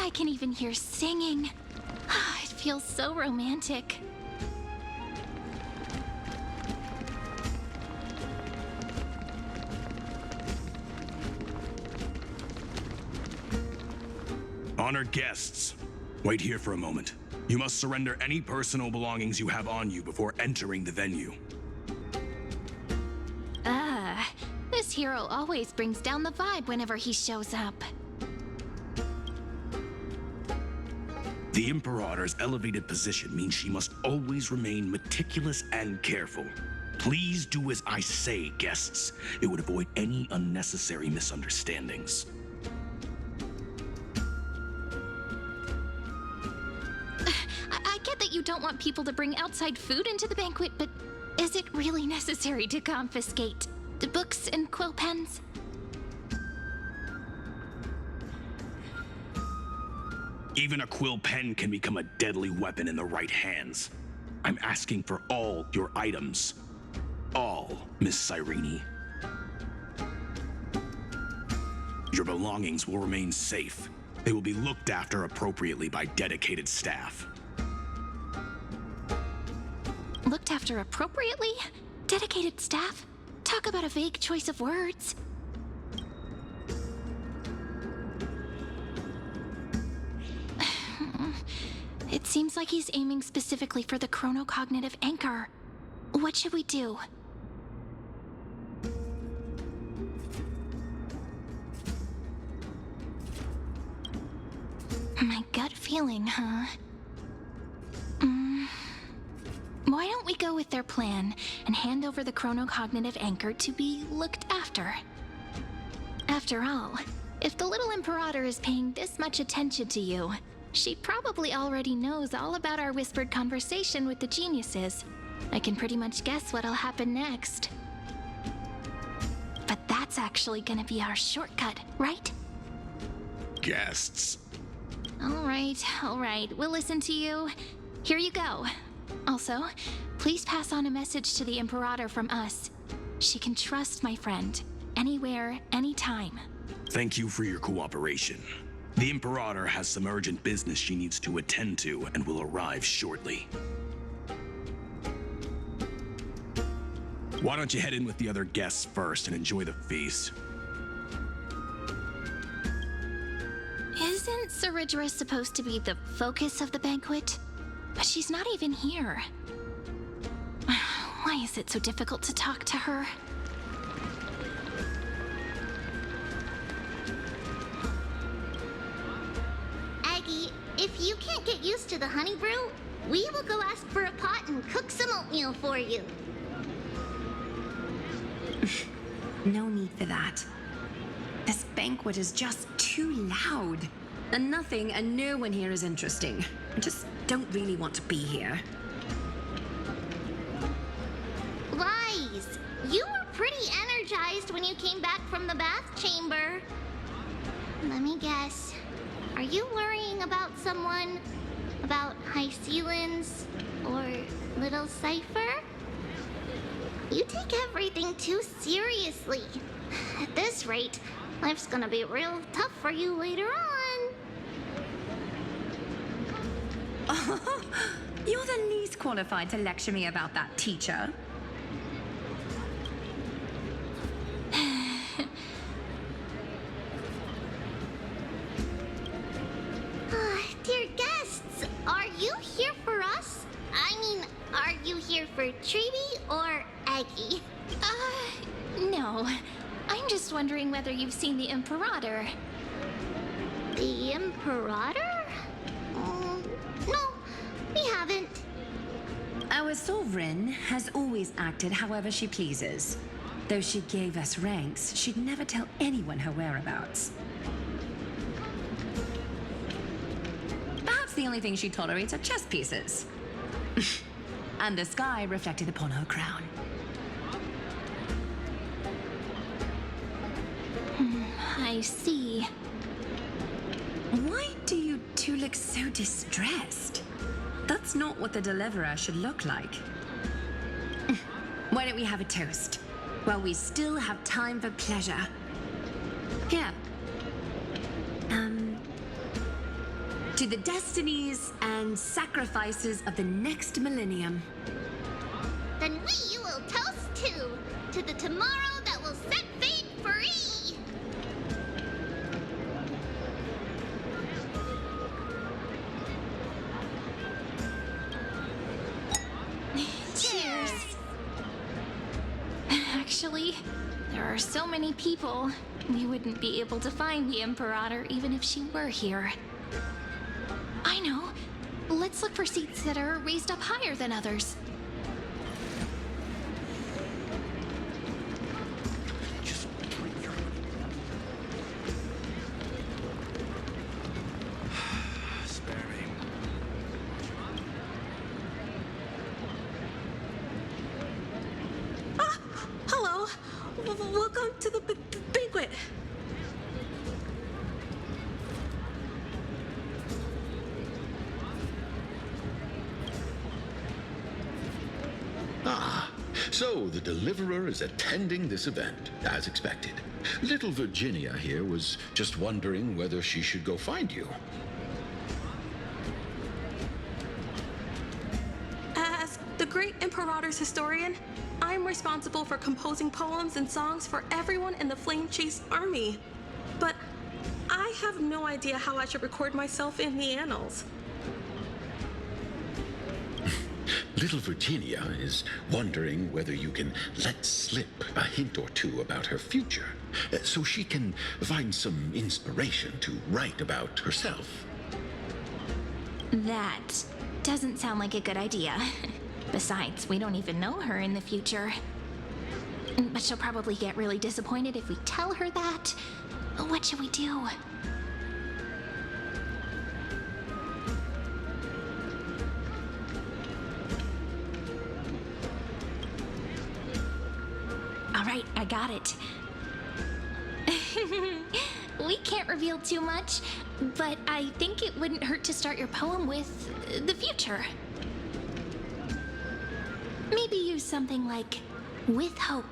I can even hear singing. It feels so romantic. Honored guests, wait here for a moment. You must surrender any personal belongings you have on you before entering the venue. This hero always brings down the vibe whenever he shows up. The Imperator's elevated position means she must always remain meticulous and careful. Please do as I say, guests. It would avoid any unnecessary misunderstandings. I get that you don't want people to bring outside food into the banquet, but is it really necessary to confiscate the books and quill pens? Even a quill pen can become a deadly weapon in the right hands. I'm asking for all your items. All, Miss Cyrene. Your belongings will remain safe. They will be looked after appropriately by dedicated staff. Looked after appropriately? Dedicated staff? Talk about a vague choice of words. It seems like he's aiming specifically for the chronocognitive anchor. What should we do? My gut feeling, huh? Why don't we go with their plan and hand over the chronocognitive anchor to be looked after? After all, if the little Imperator is paying this much attention to you, she probably already knows all about our whispered conversation with the geniuses. I can pretty much guess what'll happen next. But that's actually gonna be our shortcut, right? Guests. All right, we'll listen to you. Here you go. Also, please pass on a message to the Imperator from us. She can trust my friend, anywhere, anytime. Thank you for your cooperation. The Imperator has some urgent business she needs to attend to and will arrive shortly. Why don't you head in with the other guests first and enjoy the feast? Isn't Saridra supposed to be the focus of the banquet? But she's not even here. Why is it so difficult to talk to her? Aggie, if you can't get used to the honey brew, we will go ask for a pot and cook some oatmeal for you. No need for that. This banquet is just too loud. And nothing and no one here is interesting. I just don't really want to be here. Lies! You were pretty energized when you came back from the bath chamber. Let me guess. Are you worrying about someone? About High Sealins? Or Little Cypher? You take everything too seriously. At this rate, life's gonna be real tough for you later on. You're the least qualified to lecture me about that, teacher. Dear guests, are you here for us? I mean, are you here for Treeby or Aggie? No. I'm just wondering whether you've seen the Imperator. The Imperator? No, we haven't. Our sovereign has always acted however she pleases. Though she gave us ranks, she'd never tell anyone her whereabouts. Perhaps the only thing she tolerates are chess pieces. And the sky reflected upon her crown. I see. Why do you two look so distressed? That's not what the deliverer should look like. Why don't we have a toast? While we still have time for pleasure. Here. To the destinies and sacrifices of the next millennium. Then we will toast to the tomorrow that will set fate free. Cheers! Actually, there are so many people. We wouldn't be able to find the Imperator even if she were here. I know. Let's look for seats that are raised up higher than others. Just drink your spare me. Hello. Welcome to the banquet. Ah, so the deliverer is attending this event, as expected. Little Virginia here was just wondering whether she should go find you. As the great Imperator's historian, I'm responsible for composing poems and songs for everyone in the Flame Chase army. But I have no idea how I should record myself in the annals. Little Virginia is wondering whether you can let slip a hint or two about her future, so she can find some inspiration to write about herself. That doesn't sound like a good idea. Besides, we don't even know her in the future. But she'll probably get really disappointed if we tell her that. What should we do? All right, I got it. We can't reveal too much, but I think it wouldn't hurt to start your poem with the future. Maybe use something like, "With hope,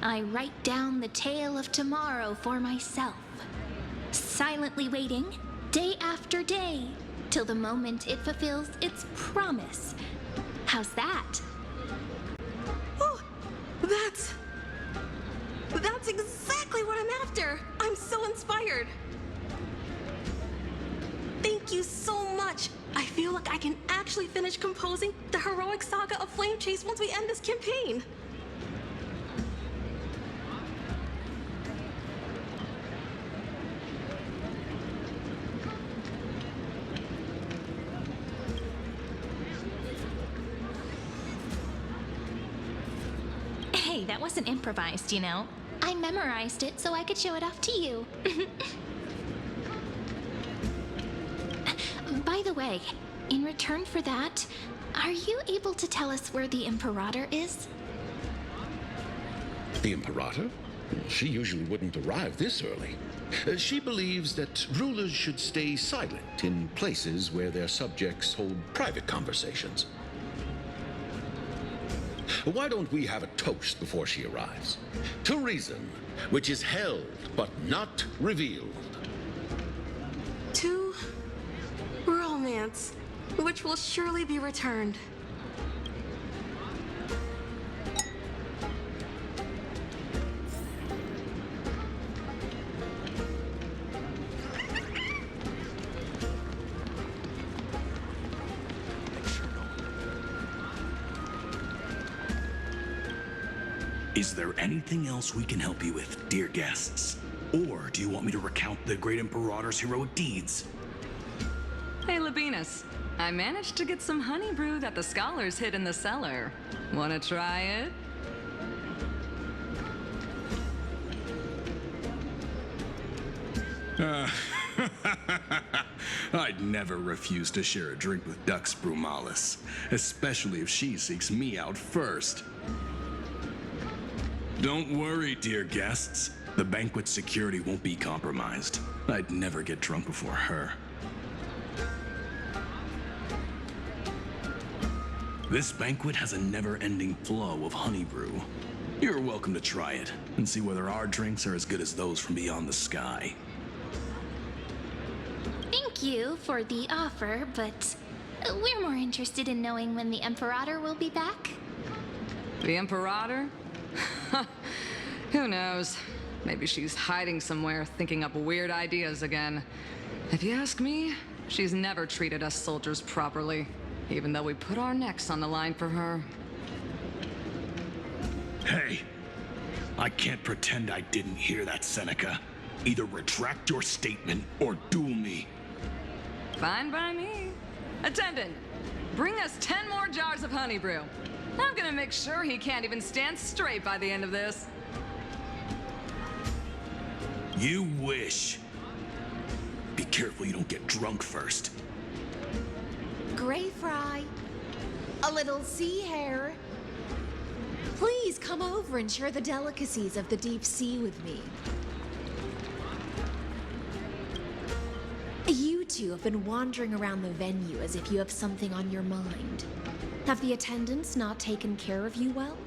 I write down the tale of tomorrow for myself, silently waiting, day after day, till the moment it fulfills its promise." How's that? Oh, that's exactly what I'm after. I'm so inspired. Thank you so much. I feel like I can actually finish composing the heroic saga of Flame Chase once we end this campaign. Hey, that wasn't improvised, you know. I memorized it so I could show it off to you. By the way, in return for that, are you able to tell us where the Imperator is? The Imperator? She usually wouldn't arrive this early. She believes that rulers should stay silent in places where their subjects hold private conversations. Why don't we have a toast before she arrives? To reason, which is held but not revealed. To romance, which will surely be returned. Is there anything else we can help you with, dear guests? Or do you want me to recount the great Imperator's heroic deeds? Hey, Labinas. I managed to get some honey brew that the scholars hid in the cellar. Wanna try it? I'd never refuse to share a drink with Dux Brumalis, especially if she seeks me out first. Don't worry, dear guests. The banquet's security won't be compromised. I'd never get drunk before her. This banquet has a never-ending flow of honey brew. You're welcome to try it and see whether our drinks are as good as those from beyond the sky. Thank thank you for the offer, but we're more interested in knowing when the Imperator will be back. The Imperator? Who knows? Maybe she's hiding somewhere, thinking up weird ideas again. If you ask me, she's never treated us soldiers properly, even though we put our necks on the line for her. Hey, I can't pretend I didn't hear that, Seneca. Either retract your statement or duel me. Fine by me. Attendant, bring us 10 more jars of honey brew. I'm gonna make sure he can't even stand straight by the end of this. You wish. Be careful you don't get drunk first. Gray Fry, a little sea hare. Please come over and share the delicacies of the deep sea with me. You two have been wandering around the venue as if you have something on your mind. Have the attendants not taken care of you well?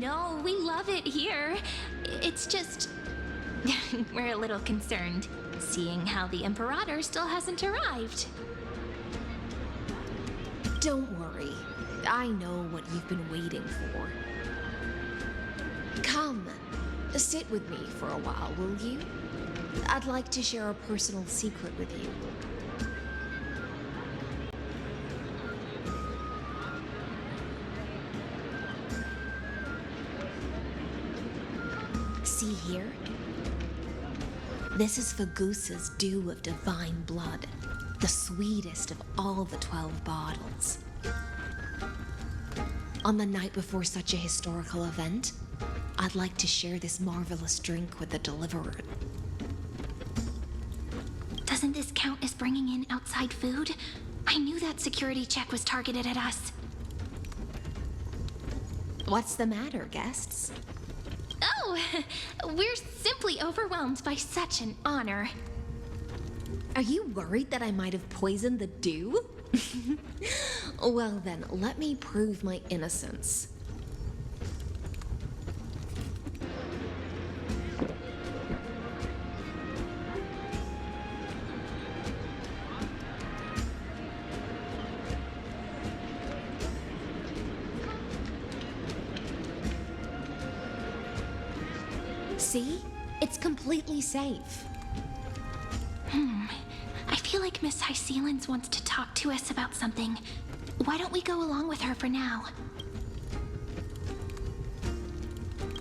No, we love it here. It's just... we're a little concerned, seeing how the Imperator still hasn't arrived. Don't worry. I know what you've been waiting for. Come, sit with me for a while, will you? I'd like to share a personal secret with you. See here? This is Fagusa's dew of divine blood, the sweetest of all the 12 bottles. On the night before such a historical event, I'd like to share this marvelous drink with the deliverer. Doesn't this count as bringing in outside food? I knew that security check was targeted at us. What's the matter, guests? Oh, we're simply overwhelmed by such an honor. Are you worried that I might have poisoned the dew? Well then, let me prove my innocence. See? It's completely safe. I feel like Miss Hysealans wants to talk to us about something. Why don't we go along with her for now?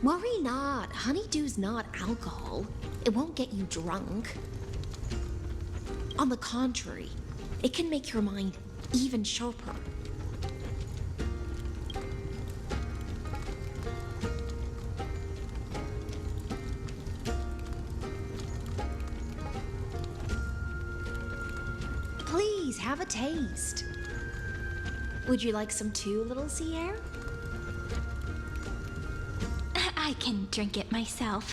Worry not. Honeydew's not alcohol. It won't get you drunk. On the contrary, it can make your mind even sharper. Please, have a taste. Would you like some too, little sea hare? I can drink it myself.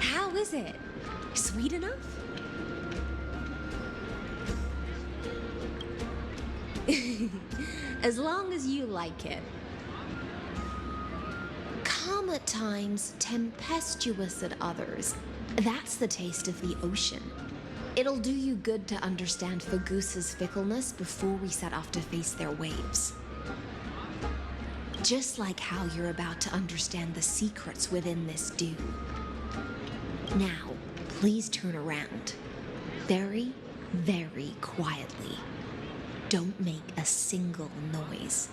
How is it? Sweet enough? As long as you like it. Calm at times, tempestuous at others. That's the taste of the ocean. It'll do you good to understand Fagusa's fickleness before we set off to face their waves. Just like how you're about to understand the secrets within this dew. Now, please turn around. Very, very quietly. Don't make a single noise.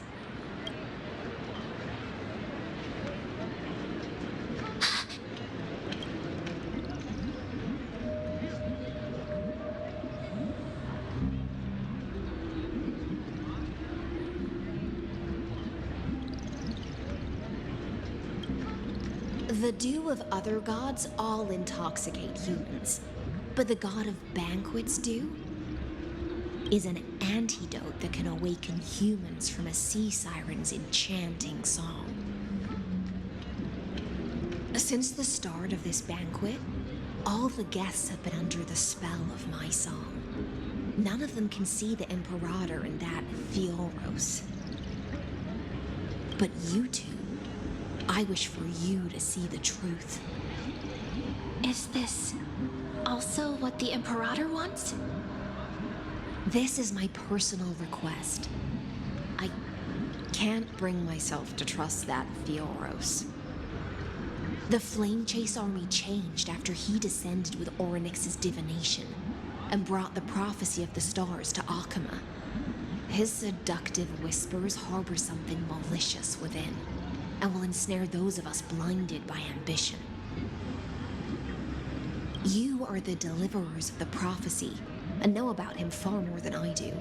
The dew of other gods all intoxicate humans, but the god of banquets dew is an antidote that can awaken humans from a sea siren's enchanting song. Since the start of this banquet, all the guests have been under the spell of my song. None of them can see the Imperator in that Fioros. But you two, I wish for you to see the truth. Is this also what the Imperator wants? This is my personal request. I can't bring myself to trust that Fioros. The Flame Chase army changed after he descended with Orynyx's divination and brought the prophecy of the stars to Akama. His seductive whispers harbor something malicious within and will ensnare those of us blinded by ambition. You are the deliverers of the prophecy and know about him far more than I do.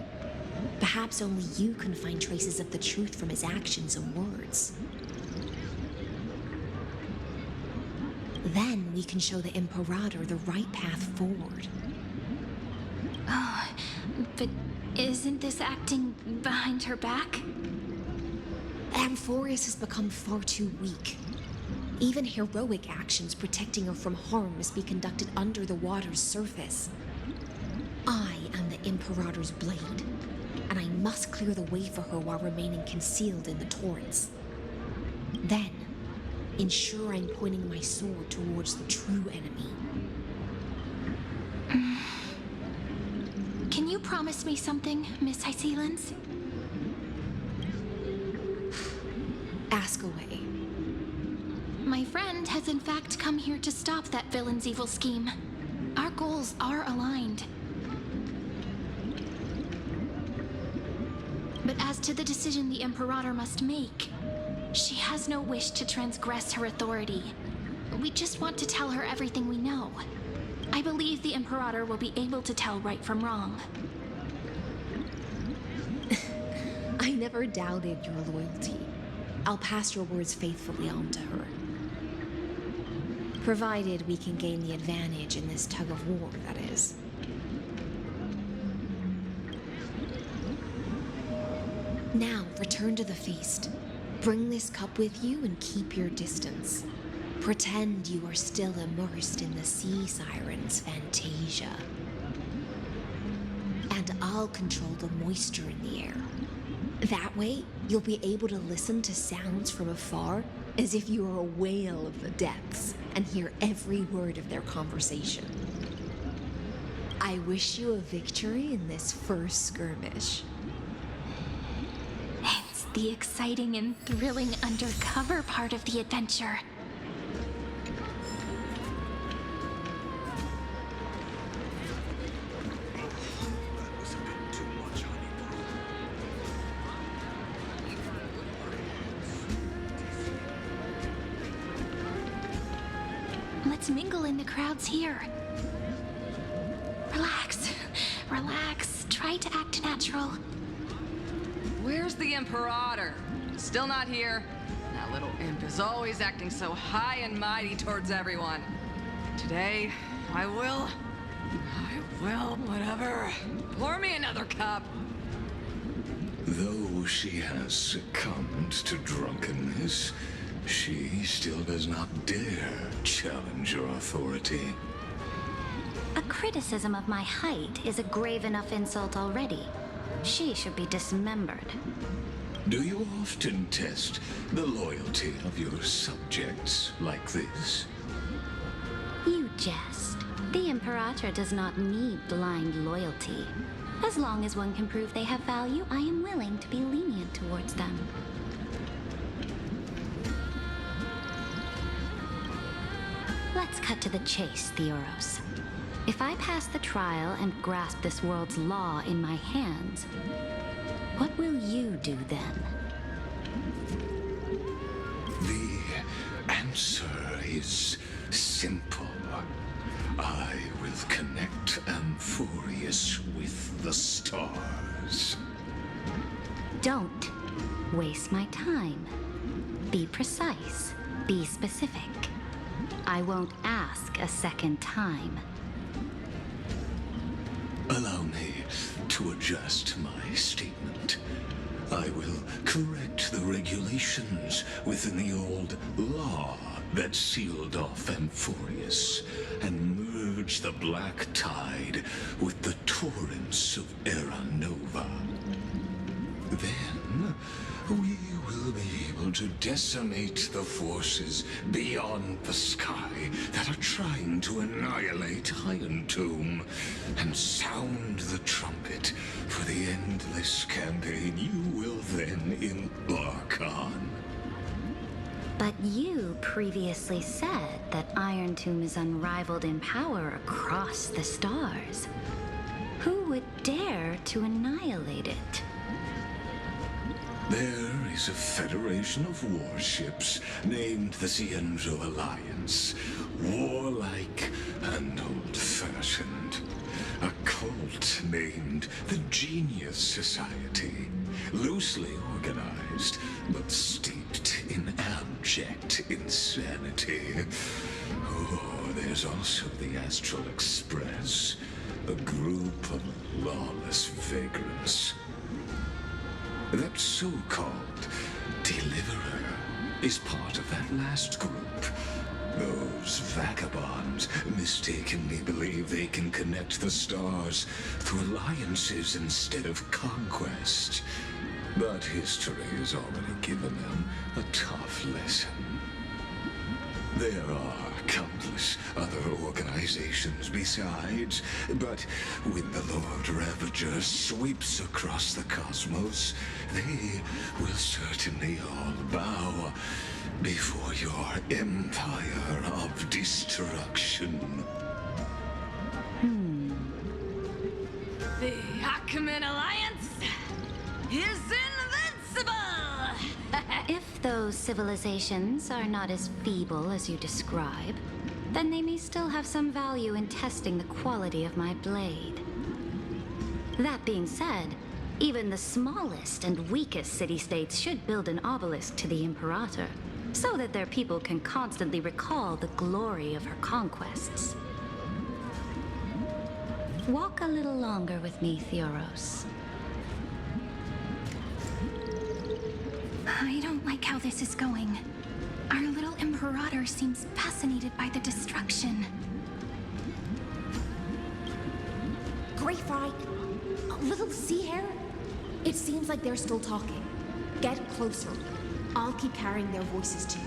Perhaps only you can find traces of the truth from his actions and words. Then we can show the Imperator the right path forward. Oh, but isn't this acting behind her back? Amphorius has become far too weak. Even heroic actions protecting her from harm must be conducted under the water's surface. I am the Imperator's blade, and I must clear the way for her while remaining concealed in the torrents. Then, ensure I'm pointing my sword towards the true enemy. Can you promise me something, Miss Hycelens? Ask away. My friend has in fact come here to stop that villain's evil scheme. Our goals are aligned. But as to the decision the Imperator must make, she has no wish to transgress her authority. We just want to tell her everything we know. I believe the Imperator will be able to tell right from wrong. I never doubted your loyalty. I'll pass your words faithfully on to her. Provided we can gain the advantage in this tug of war, that is. Now, return to the feast. Bring this cup with you and keep your distance. Pretend you are still immersed in the sea siren's fantasia. And I'll control the moisture in the air. That way, you'll be able to listen to sounds from afar as if you were a whale of the depths and hear every word of their conversation. I wish you a victory in this first skirmish. It's the exciting and thrilling undercover part of the adventure. Let's mingle in the crowds here. Relax, relax. Try to act natural. Where's the Imperator? Still not here. That little imp is always acting so high and mighty towards everyone. Today, I will, whatever. Pour me another cup. Though she has succumbed to drunkenness, she still does not dare challenge your authority. A criticism of my height is a grave enough insult already. She should be dismembered. Do you often test the loyalty of your subjects like this? You jest. The Imperator does not need blind loyalty. As long as one can prove they have value, I am willing to be lenient towards them. Let's cut to the chase, Theoros. If I pass the trial and grasp this world's law in my hands, what will you do then? The answer is simple. I will connect Amphorius with the stars. Don't waste my time. Be precise. Be specific. I won't ask a second time. Allow me to adjust my statement. I will correct the regulations within the old law that sealed off Amphorius and merge the black tide with the torrents of Era Nova. Then we will will be able to decimate the forces beyond the sky that are trying to annihilate Iron Tomb, and sound the trumpet for the endless campaign you will then embark on. But you previously said that Iron Tomb is unrivaled in power across the stars. Who would dare to annihilate it? There is a federation of warships named the Cienzo Alliance, warlike and old-fashioned. A cult named the Genius Society, loosely organized, but steeped in abject insanity. Oh, there's also the Astral Express, a group of lawless vagrants. That so-called Deliverer is part of that last group. Those vagabonds mistakenly believe they can connect the stars through alliances instead of conquest. But history has already given them a tough lesson. There are countless other organizations besides, but when the Lord Ravager sweeps across the cosmos, they will certainly all bow before your empire of destruction. The Ackman Alliance is invincible! If those civilizations are not as feeble as you describe, then they may still have some value in testing the quality of my blade. That being said, even the smallest and weakest city-states should build an obelisk to the Imperator, so that their people can constantly recall the glory of her conquests. Walk a little longer with me, Theoros. I don't like how this is going. Our little Imperator seems fascinated by the destruction. Gray Fry, little sea hare? It seems like they're still talking. Get closer. I'll keep carrying their voices to you.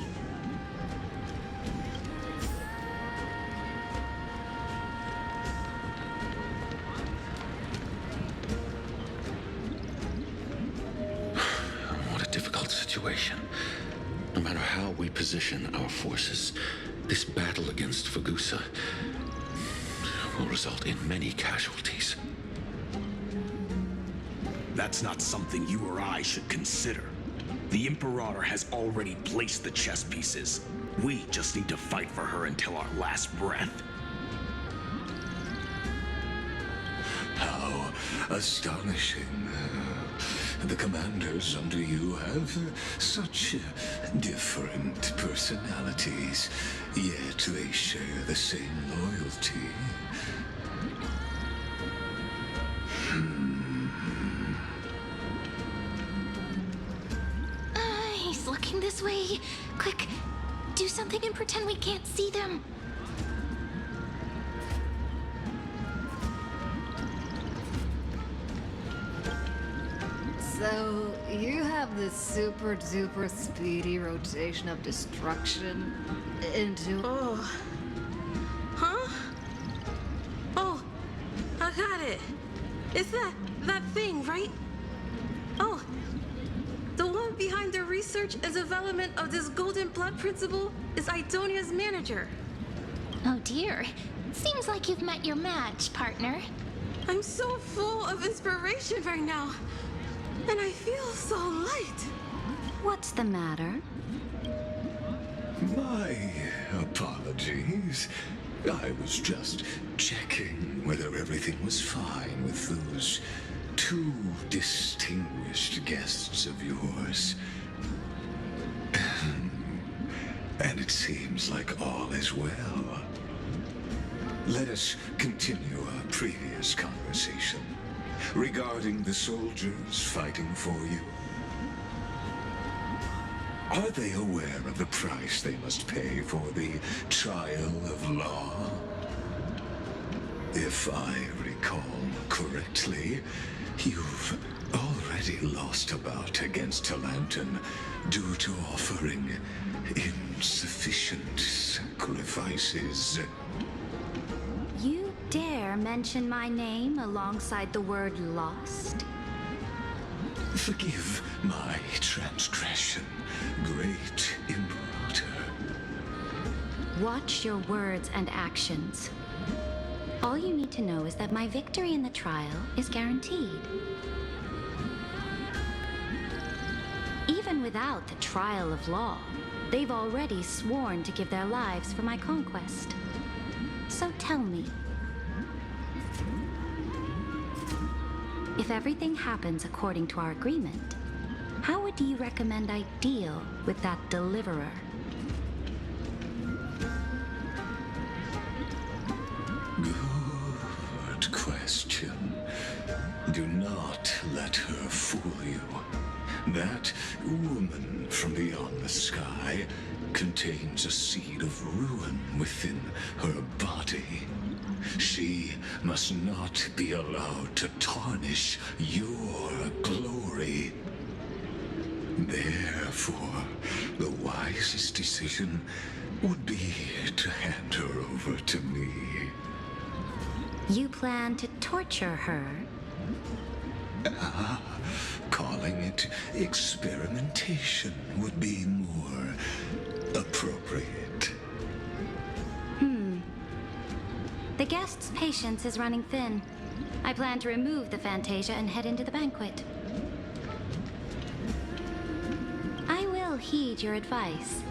What a difficult situation. No matter how we position our forces, this battle against Fagusa will result in many casualties. That's not something you or I should consider. The Imperator has already placed the chess pieces. We just need to fight for her until our last breath. How astonishing. The commanders under you have such different personalities, yet they share the same loyalty. He's looking this way. Quick, do something and pretend we can't see them. So, you have this super duper speedy rotation of destruction into... Oh. Huh? Oh, I got it. It's that thing, right? Oh, the one behind the research and development of this golden blood principle is Idonia's manager. Oh dear. Seems like you've met your match, partner. I'm so full of inspiration right now. And I feel so light. What's the matter? My apologies. I was just checking whether everything was fine with those two distinguished guests of yours. And it seems like all is well. Let us continue our previous conversation regarding the soldiers fighting for you. Are they aware of the price they must pay for the trial of law? If I recall correctly, you've already lost a bout against a lantern due to offering insufficient sacrifices. You dare mention my name alongside the word lost? Forgive my transgression, great Imperator. Watch your words and actions. All you need to know is that my victory in the trial is guaranteed. Even without the trial of law, they've already sworn to give their lives for my conquest. So tell me, if everything happens according to our agreement, how would you recommend I deal with that deliverer? Good question. Do not let her fool you. That woman from beyond the sky contains a seed of ruin within her body. She must not be allowed to tarnish your glory. Therefore, the wisest decision would be to hand her over to me. You plan to torture her? Calling it experimentation would be more appropriate. The guest's patience is running thin. I plan to remove the Fantasia and head into the banquet. I will heed your advice.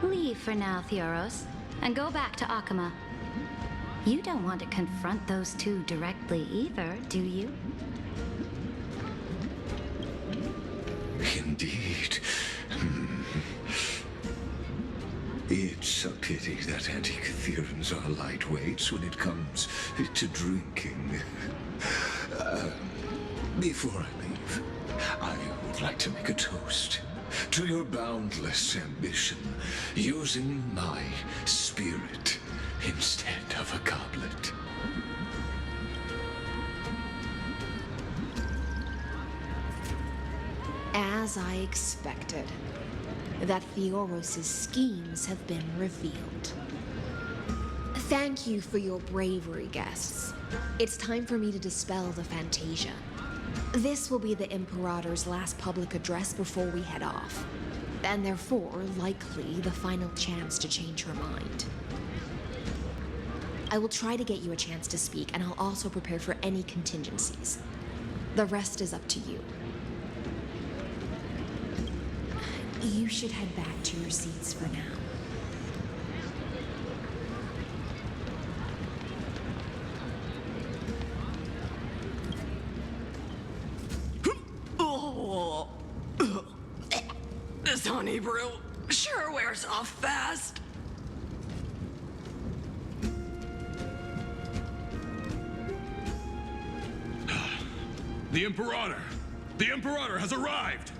Leave for now, Theoros, and go back to Akama. You don't want to confront those two directly either, do you? Indeed. It's a pity that Antikytherans are lightweights when it comes to drinking. Before I leave, I would like to make a toast to your boundless ambition, using my spirit instead of a goblet. As I expected, that Theoros' schemes have been revealed. Thank you for your bravery, guests. It's time for me to dispel the Fantasia. This will be the Imperator's last public address before we head off, and therefore, likely, the final chance to change her mind. I will try to get you a chance to speak, and I'll also prepare for any contingencies. The rest is up to you. You should head back to your seats for now. This honey brew sure wears off fast. The Imperator! The Imperator has arrived!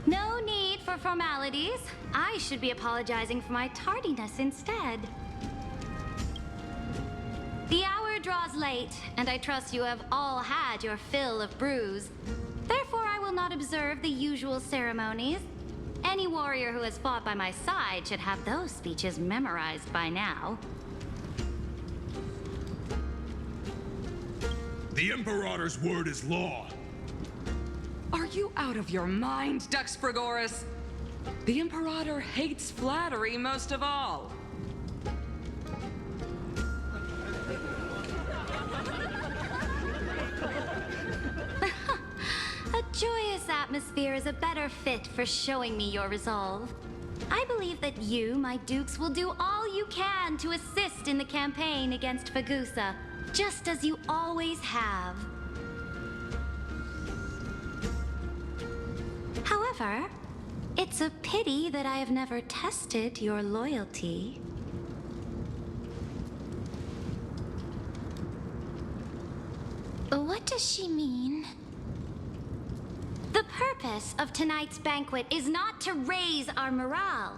No need for formalities. I should be apologizing for my tardiness instead. The hour draws late, and I trust you have all had your fill of brews. Therefore, I will not observe the usual ceremonies. Any warrior who has fought by my side should have those speeches memorized by now. The Imperator's word is law. Are you out of your mind, Dux Frigoris? The Imperator hates flattery most of all. A joyous atmosphere is a better fit for showing me your resolve. I believe that you, my dukes, will do all you can to assist in the campaign against Fagusa, just as you always have. However, it's a pity that I have never tested your loyalty. What does she mean? The purpose of tonight's banquet is not to raise our morale.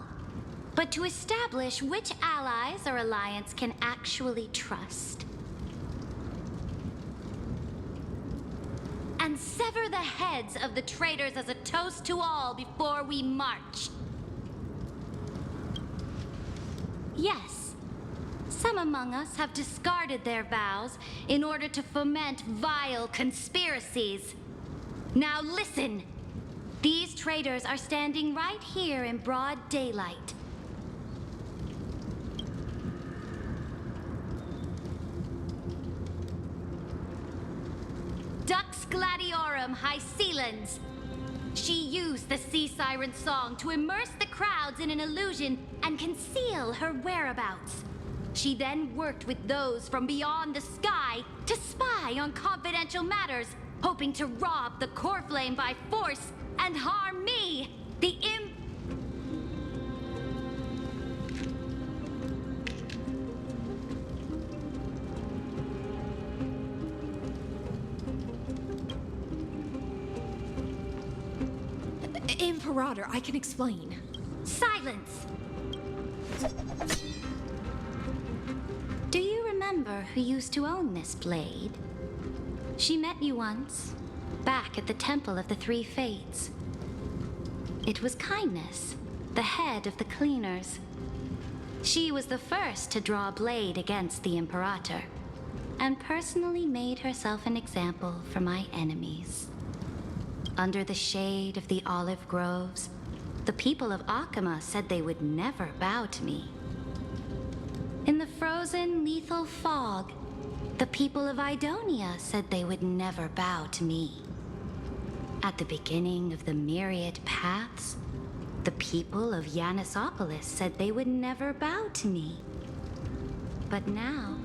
but to establish which allies our alliance can actually trust. And sever the heads of the traitors as a toast to all before we march. Yes, some among us have discarded their vows in order to foment vile conspiracies. Now listen! These traitors are standing right here in broad daylight. Dux Gladiorum Hycelens. She used the Sea Siren's song to immerse the crowds in an illusion and conceal her whereabouts. She then worked with those from beyond the sky to spy on confidential matters, hoping to rob the core flame by force and harm me, the Imperator, I can explain. Silence! Do you remember who used to own this blade? She met you once, back at the Temple of the Three Fates. It was Kindness, the head of the Cleaners. She was the first to draw a blade against the Imperator, and personally made herself an example for my enemies. Under the shade of the olive groves, the people of Akama said they would never bow to me. In the frozen, lethal fog, the people of Idonia said they would never bow to me. At the beginning of the myriad paths, the people of Yanisopolis said they would never bow to me. But now,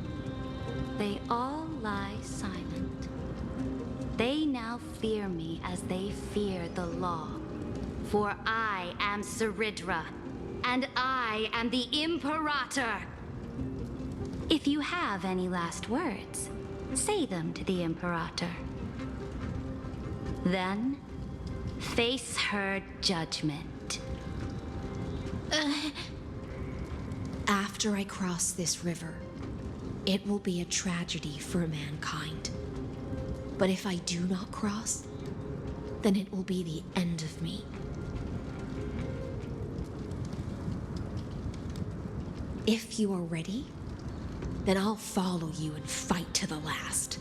they all lie silent. They now fear me as they fear the law. For I am Ceridra, and I am the Imperator. If you have any last words, say them to the Imperator. Then, face her judgment. After I cross this river, it will be a tragedy for mankind. But if I do not cross, then it will be the end of me. If you are ready, then I'll follow you and fight to the last.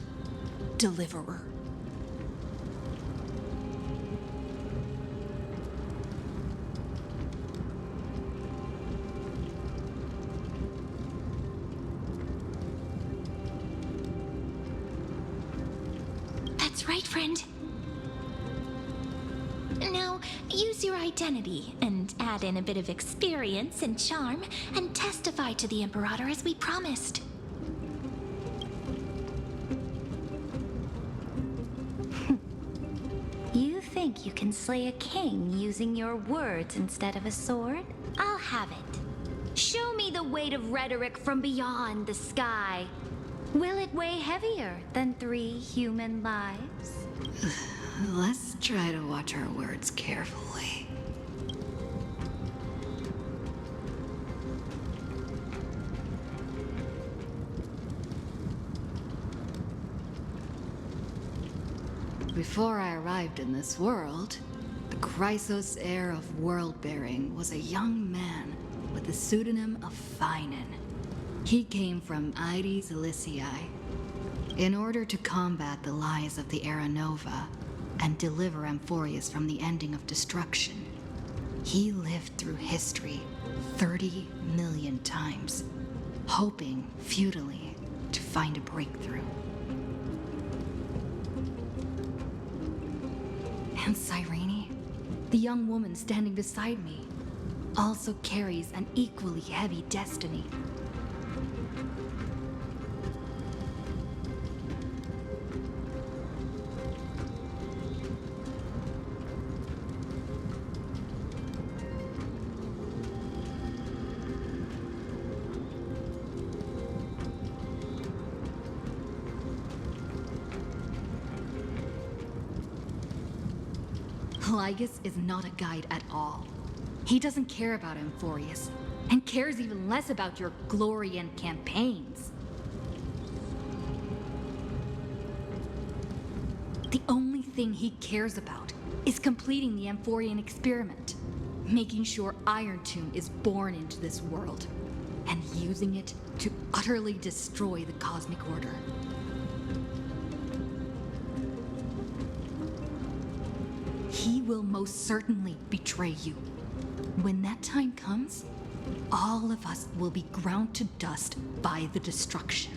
Deliverer. That's right, friend. Now, use your identity and add in a bit of experience and charm and testify to the Imperator as we promised. You think you can slay a king using your words instead of a sword? I'll have it. Show me the weight of rhetoric from beyond the sky. Will it weigh heavier than 3 human lives? Let's try to watch our words carefully. Before I arrived in this world, the Chrysos heir of world-bearing was a young man with the pseudonym of Finan. He came from Ides Elysiae. In order to combat the lies of the Era Nova and deliver Amphorius from the ending of destruction, he lived through history 30 million times, hoping futilely to find a breakthrough. And Cyrene, the young woman standing beside me, also carries an equally heavy destiny. Lygus is not a guide at all. He doesn't care about Amphorius. and cares even less about your glory and campaigns. The only thing he cares about is completing the Amphorian experiment, making sure Iron Tomb is born into this world, and using it to utterly destroy the Cosmic Order. He will most certainly betray you. When that time comes, all of us will be ground to dust by the destruction.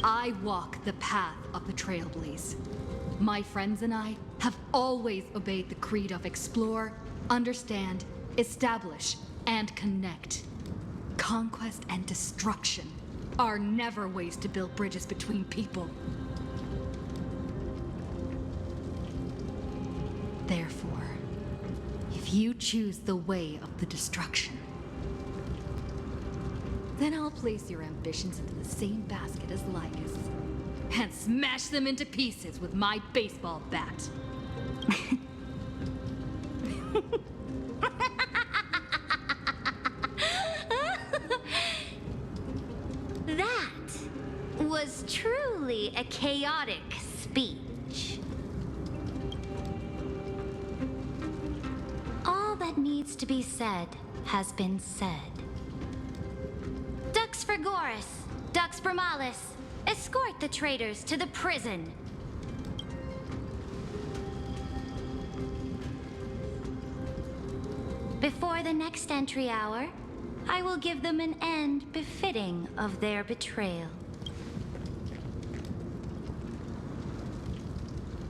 I walk the path of the Trailblaze. My friends and I have always obeyed the creed of explore, understand, establish, and connect. Conquest and destruction are never ways to build bridges between people. Therefore, if you choose the way of the destruction, then I'll place your ambitions into the same basket as Lycus and smash them into pieces with my baseball bat. That was truly a chaotic speech. All that needs to be said has been said. Dux Frigoris, Dux Bromalis, escort the traitors to the prison. Before the next entry hour, I will give them an end befitting of their betrayal.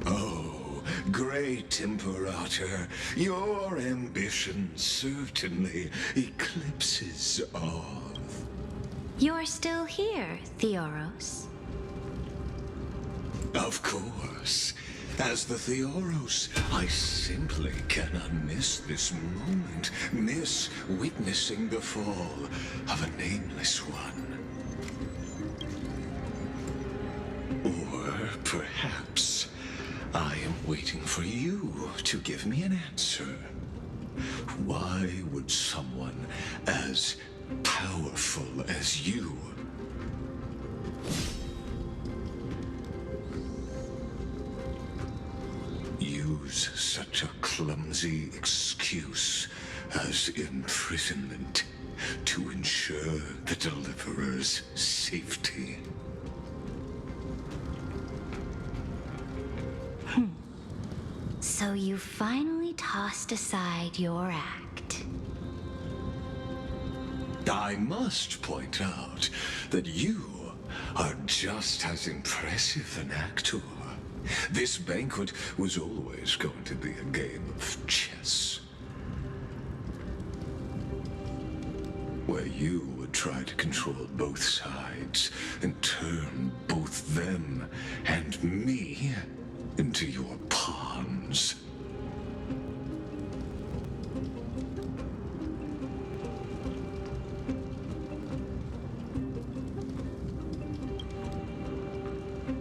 Oh, great Imperator, your ambition certainly eclipses all. You're still here, Theoros. Of course. As the Theoros, I simply cannot miss this moment, miss witnessing the fall of a nameless one. Or perhaps I am waiting for you to give me an answer. Why would someone as powerful as you use such a clumsy excuse as imprisonment to ensure the Deliverer's safety? So you finally tossed aside your act. I must point out that you are just as impressive an actor. This banquet was always going to be a game of chess, where you would try to control both sides and turn both them and me into your pawns.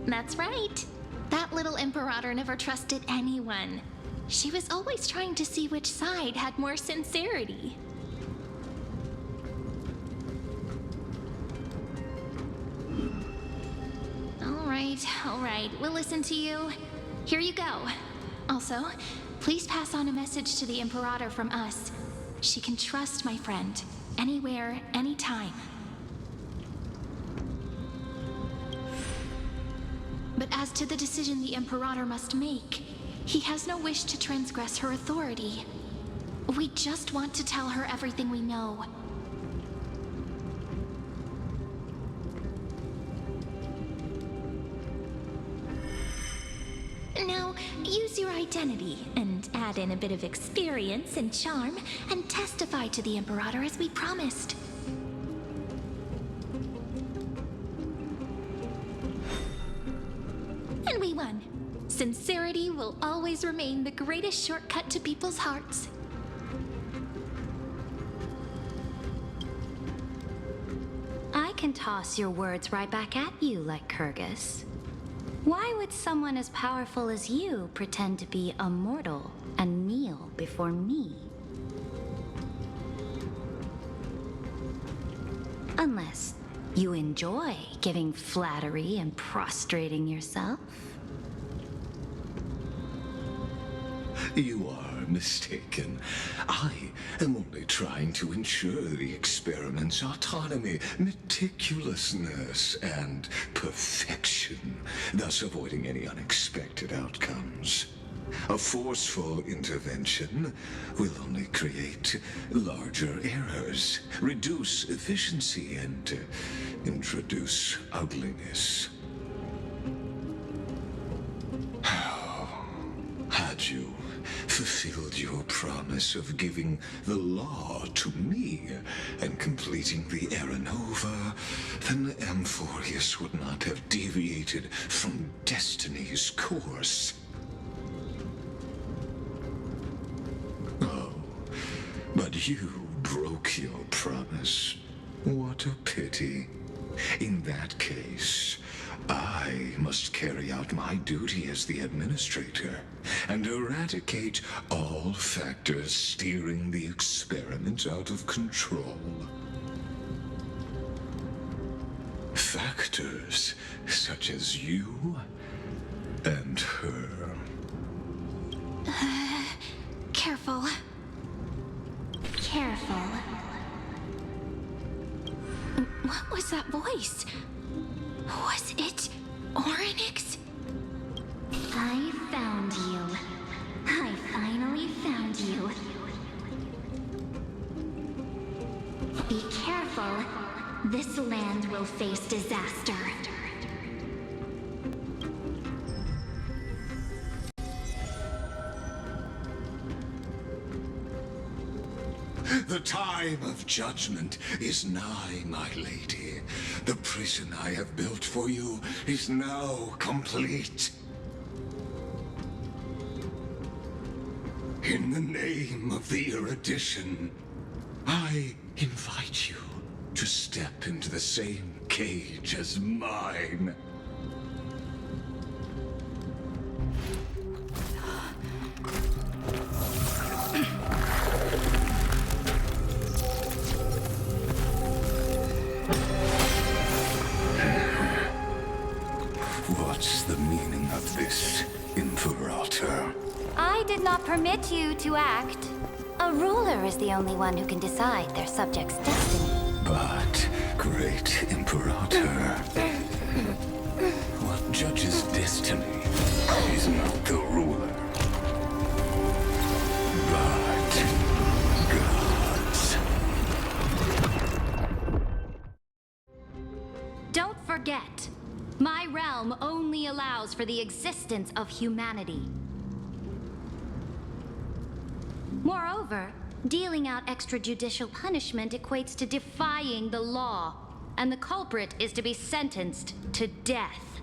That's right. That little Imperator never trusted anyone. She was always trying to see which side had more sincerity. All right, we'll listen to you. Here you go. Also, please pass on a message to the Imperator from us. She can trust my friend, anywhere, anytime. But as to the decision the Imperator must make, he has no wish to transgress her authority. We just want to tell her everything we know. Now, use your identity and add in a bit of experience and charm and testify to the Imperator as we promised. And we won. Sincerity will always remain the greatest shortcut to people's hearts. can toss your words right back at you like Kyrgyz. Why would someone as powerful as you pretend to be a mortal and kneel before me? Unless you enjoy giving flattery and prostrating yourself. You are mistaken. I am only trying to ensure the experiment's autonomy, meticulousness, and perfection, thus avoiding any unexpected outcomes. A forceful intervention will only create larger errors, reduce efficiency, and introduce ugliness. Had you fulfilled your promise of giving the law to me and completing the Era Nova, then Amphorius would not have deviated from destiny's course. Oh, but you broke your promise. What a pity. In that case, I must carry out my duty as the administrator and eradicate all factors steering the experiment out of control. Factors such as you and her. Careful. Careful. What was that voice? Was it Orynyx? I found you. I finally found you. Be careful. This land will face disaster. The time of judgment is nigh, my lady. The prison I have built for you is now complete. In the name of the erudition, I invite you to step into the same cage as mine. What's the meaning of this, Imperator? I did not permit you to act. A ruler is the only one who can decide their subject's destiny. But, great Imperator, what judges destiny is not the ruler, but gods. Don't forget, my realm only allows for the existence of humanity. Moreover, dealing out extrajudicial punishment equates to defying the law, and the culprit is to be sentenced to death.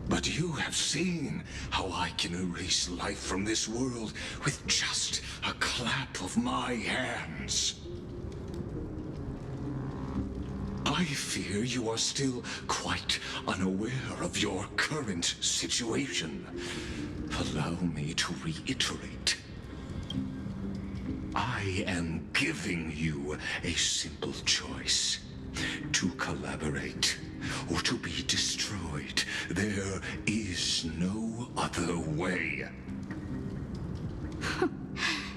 But you have seen how I can erase life from this world with just a clap of my hands. I fear you are still quite unaware of your current situation. Allow me to reiterate. I am giving you a simple choice. To collaborate or to be destroyed. There is no other way.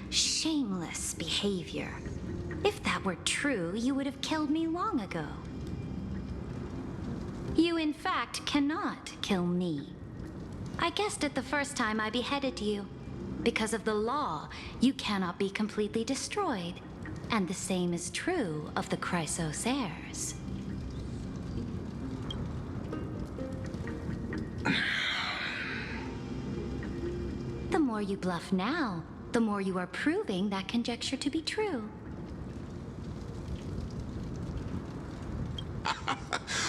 Shameless behavior. If that were true, you would have killed me long ago. You, in fact, cannot kill me. I guessed it the first time I beheaded you. Because of the law, you cannot be completely destroyed. And the same is true of the Chrysos heirs. The more you bluff now, the more you are proving that conjecture to be true.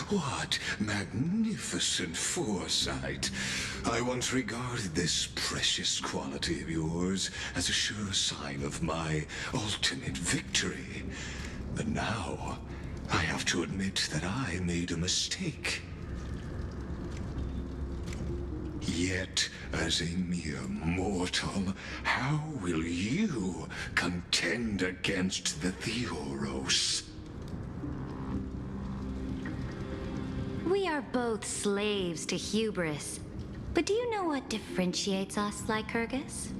What magnificent foresight. I once regarded this precious quality of yours as a sure sign of my ultimate victory. But now, I have to admit that I made a mistake. Yet, as a mere mortal, how will you contend against the Theoros? We are both slaves to hubris. But do you know what differentiates us, Lycurgus?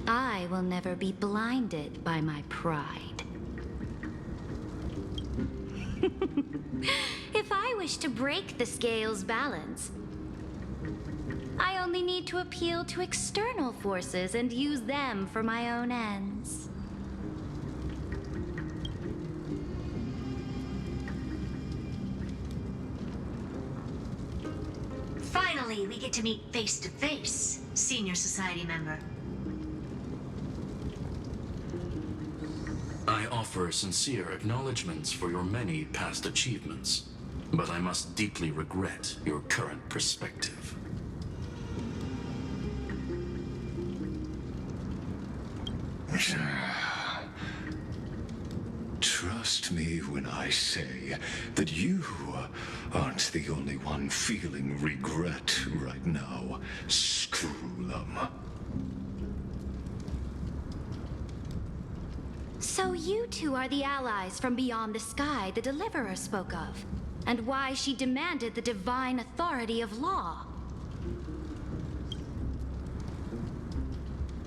I will never be blinded by my pride. If I wish to break the scale's balance, I only need to appeal to external forces and use them for my own ends. Finally, we get to meet face to face, Senior Society member. I offer sincere acknowledgments for your many past achievements, but I must deeply regret your current perspective. Trust me when I say that you aren't the only one feeling regret right now, Screwlum. So you two are the allies from beyond the sky the Deliverer spoke of, and why she demanded the divine authority of law.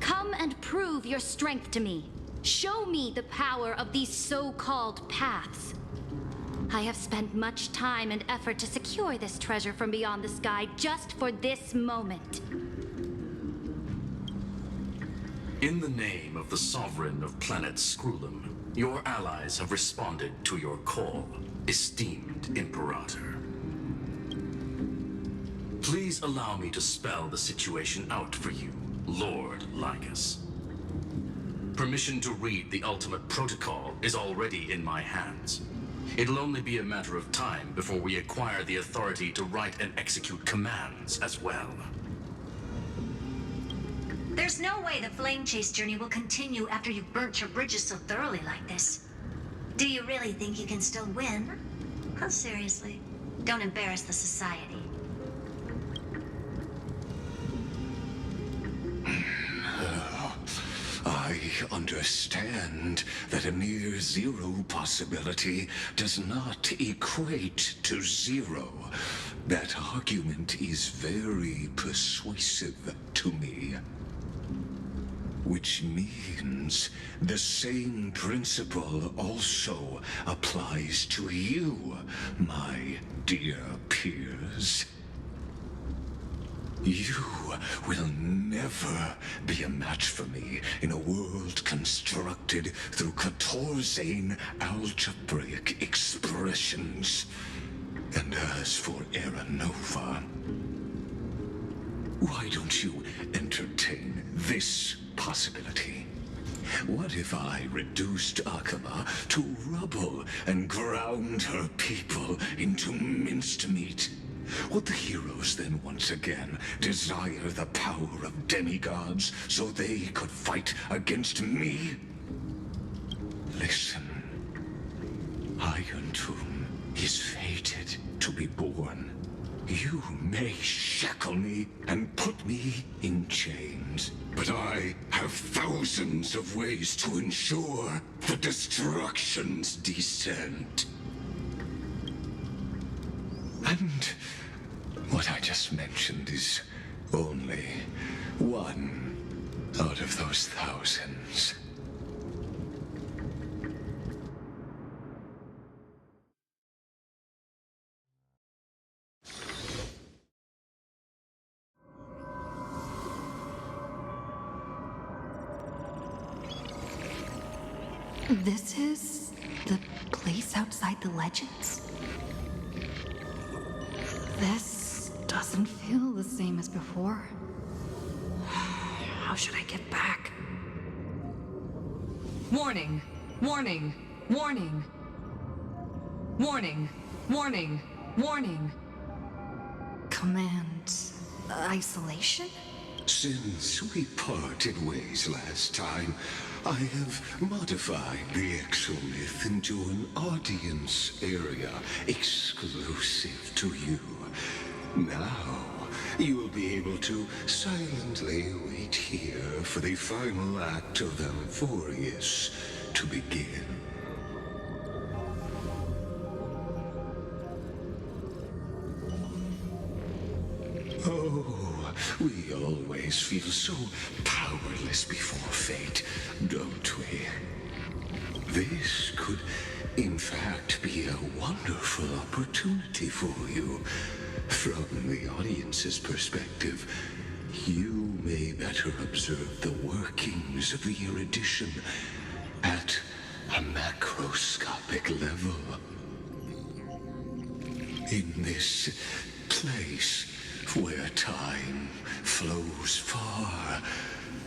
Come and prove your strength to me. Show me the power of these so-called paths. I have spent much time and effort to secure this treasure from beyond the sky just for this moment. In the name of the Sovereign of Planet Screwlum, your allies have responded to your call, esteemed Imperator. Please allow me to spell the situation out for you, Lord Lycus. Permission to read the ultimate protocol is already in my hands. It'll only be a matter of time before we acquire the authority to write and execute commands as well. There's no way the flame chase journey will continue after you've burnt your bridges so thoroughly like this. Do you really think you can still win? Oh, seriously. Don't embarrass the society. I understand that a mere zero possibility does not equate to zero. That argument is very persuasive to me. Which means the same principle also applies to you, my dear peers. You will never be a match for me in a world constructed through Catorzane algebraic expressions. And as for Aranova, why don't you entertain this possibility? What if I reduced Akama to rubble and ground her people into minced meat? Would the heroes then once again desire the power of demigods so they could fight against me? Listen. Iron Tomb is fated to be born. You may shackle me and put me in chains, but I have thousands of ways to ensure the destruction's descent. And what I just mentioned is only one out of those thousands. This is the place outside the legends? This doesn't feel the same as before. How should I get back? Warning! Warning! Warning! Warning! Warning! Warning! Command isolation? Since we parted ways last time, I have modified the exomyth into an audience area exclusive to you. Now, you will be able to silently wait here for the final act of Amphorius to begin. Oh, we always feel so powerless before fate, don't we? This could, in fact, be a wonderful opportunity for you. From the audience's perspective, you may better observe the workings of the erudition at a macroscopic level. In this place where time flows far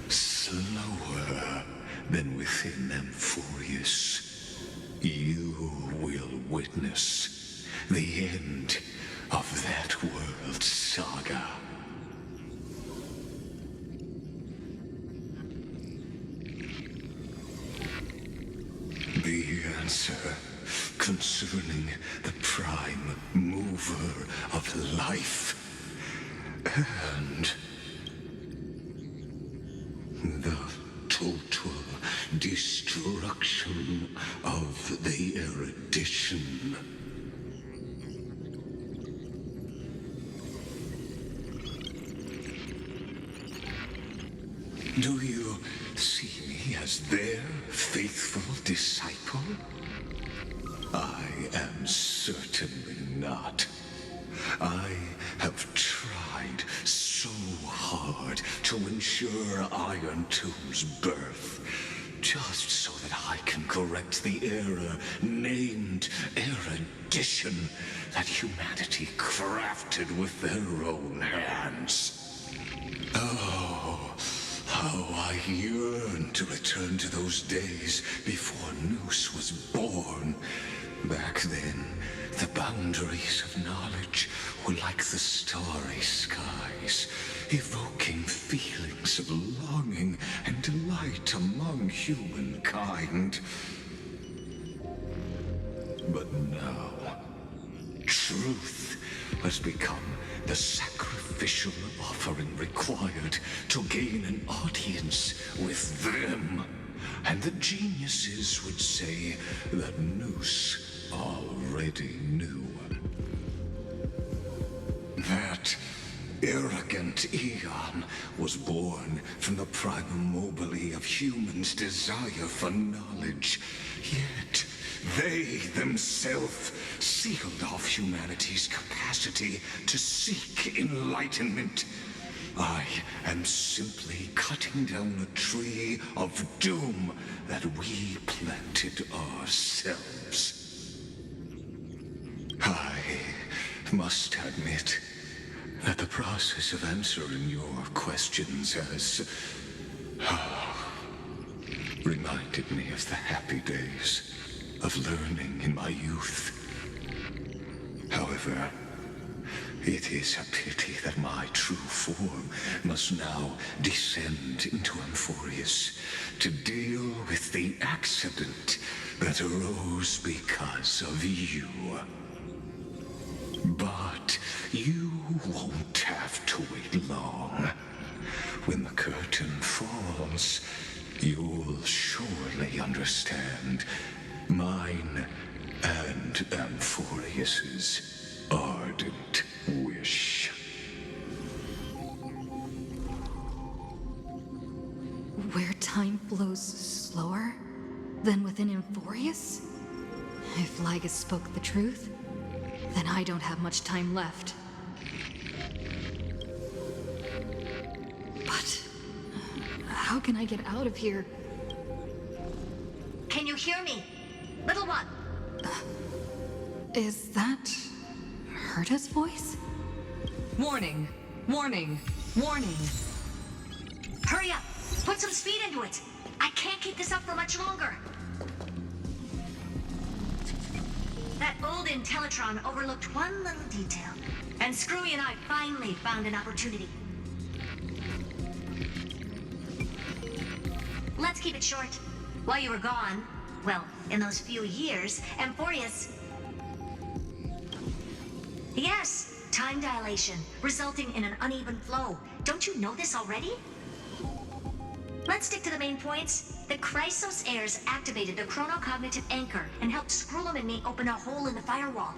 slower than within Amphorius, you will witness the end of that world's saga. The answer concerning the prime mover of life and the total destruction of the erudition. Do you see me as their faithful disciple? I am certainly not. I have tried so hard to ensure Iron Tomb's birth, just so that I can correct the error named erudition that humanity crafted with their own hands. Oh, how I yearn to return to those days before Noose was born. Back then, the boundaries of knowledge were like the starry skies, evoking feelings of longing and delight among humankind. But now, truth has become the sacrificial offering required to gain an audience with them. And the geniuses would say that Noose already knew. That arrogant Eon was born from the primal mobile of humans' desire for knowledge. Yet, they themselves sealed off humanity's capacity to seek enlightenment. I am simply cutting down a tree of doom that we planted ourselves. I must admit that the process of answering your questions has reminded me of the happy days of learning in my youth. However, it is a pity that my true form must now descend into Amphorius to deal with the accident that arose because of you. But you won't have to wait long. When the curtain falls, you'll surely understand mine and Amphorius's ardent wish. Where time flows slower than within Amphorius? If Lygus spoke the truth, then I don't have much time left. But how can I get out of here? Can you hear me? Little one! Is that Herta's voice? Warning! Warning! Warning! Hurry up! Put some speed into it! I can't keep this up for much longer! That old Intellitron overlooked one little detail, and Screwy and I finally found an opportunity. keep it short. While you were gone, well, in those few years, Amphorius... Yes, time dilation, resulting in an uneven flow. Don't you know this already? Let's stick to the main points. The Chrysos heirs activated the chronocognitive anchor and helped Skrullum and me open a hole in the firewall.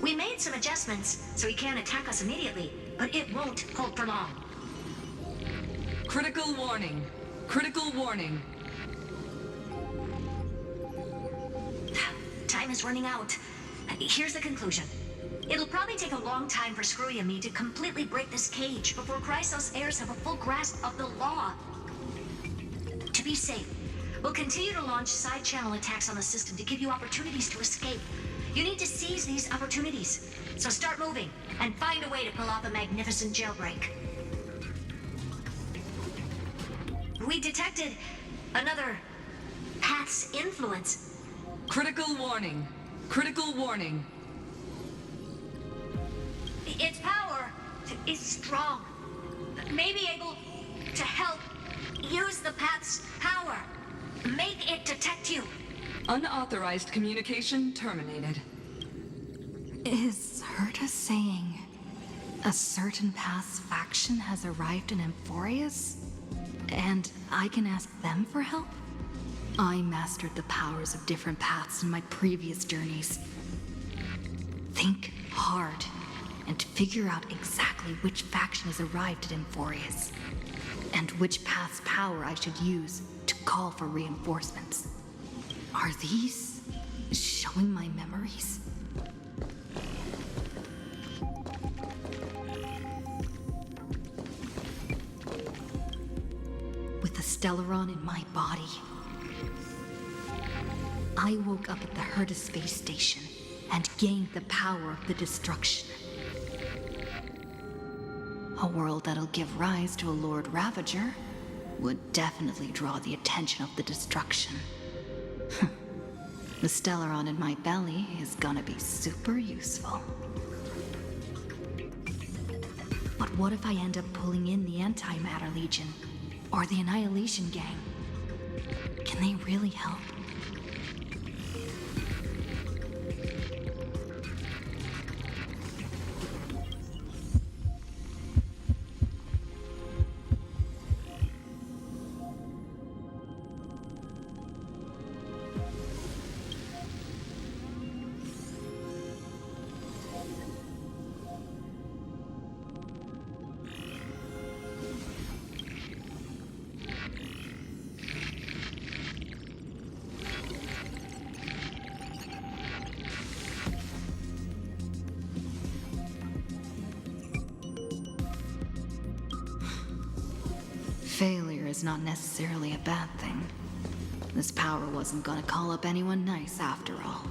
We made some adjustments, so he can't attack us immediately, but it won't hold for long. Critical warning. Critical warning. Time is running out. Here's the conclusion. It'll probably take a long time for Screwy and me to completely break this cage before Chrysos heirs have a full grasp of the law. To be safe, we'll continue to launch side-channel attacks on the system to give you opportunities to escape. You need to seize these opportunities. So start moving, and find a way to pull off a magnificent jailbreak. We detected another path's influence. Critical warning. Critical warning. Its power is strong. May be able to help use the path's power. Make it detect you. Unauthorized communication terminated. Is Herta saying a certain path's faction has arrived in Amphorius? And I can ask them for help? I mastered the powers of different paths in my previous journeys. Think hard and figure out exactly which faction has arrived at Amphorius, and which path's power I should use to call for reinforcements. Are these showing my memories? With the Stellaron in my body, I woke up at the Herta space station and gained the power of the destruction. A world that'll give rise to a Lord Ravager would definitely draw the attention of the destruction. The Stellaron in my belly is gonna be super useful. But what if I end up pulling in the Antimatter Legion or the Annihilation Gang? Can they really help? Failure is not necessarily a bad thing. This power wasn't gonna call up anyone nice after all.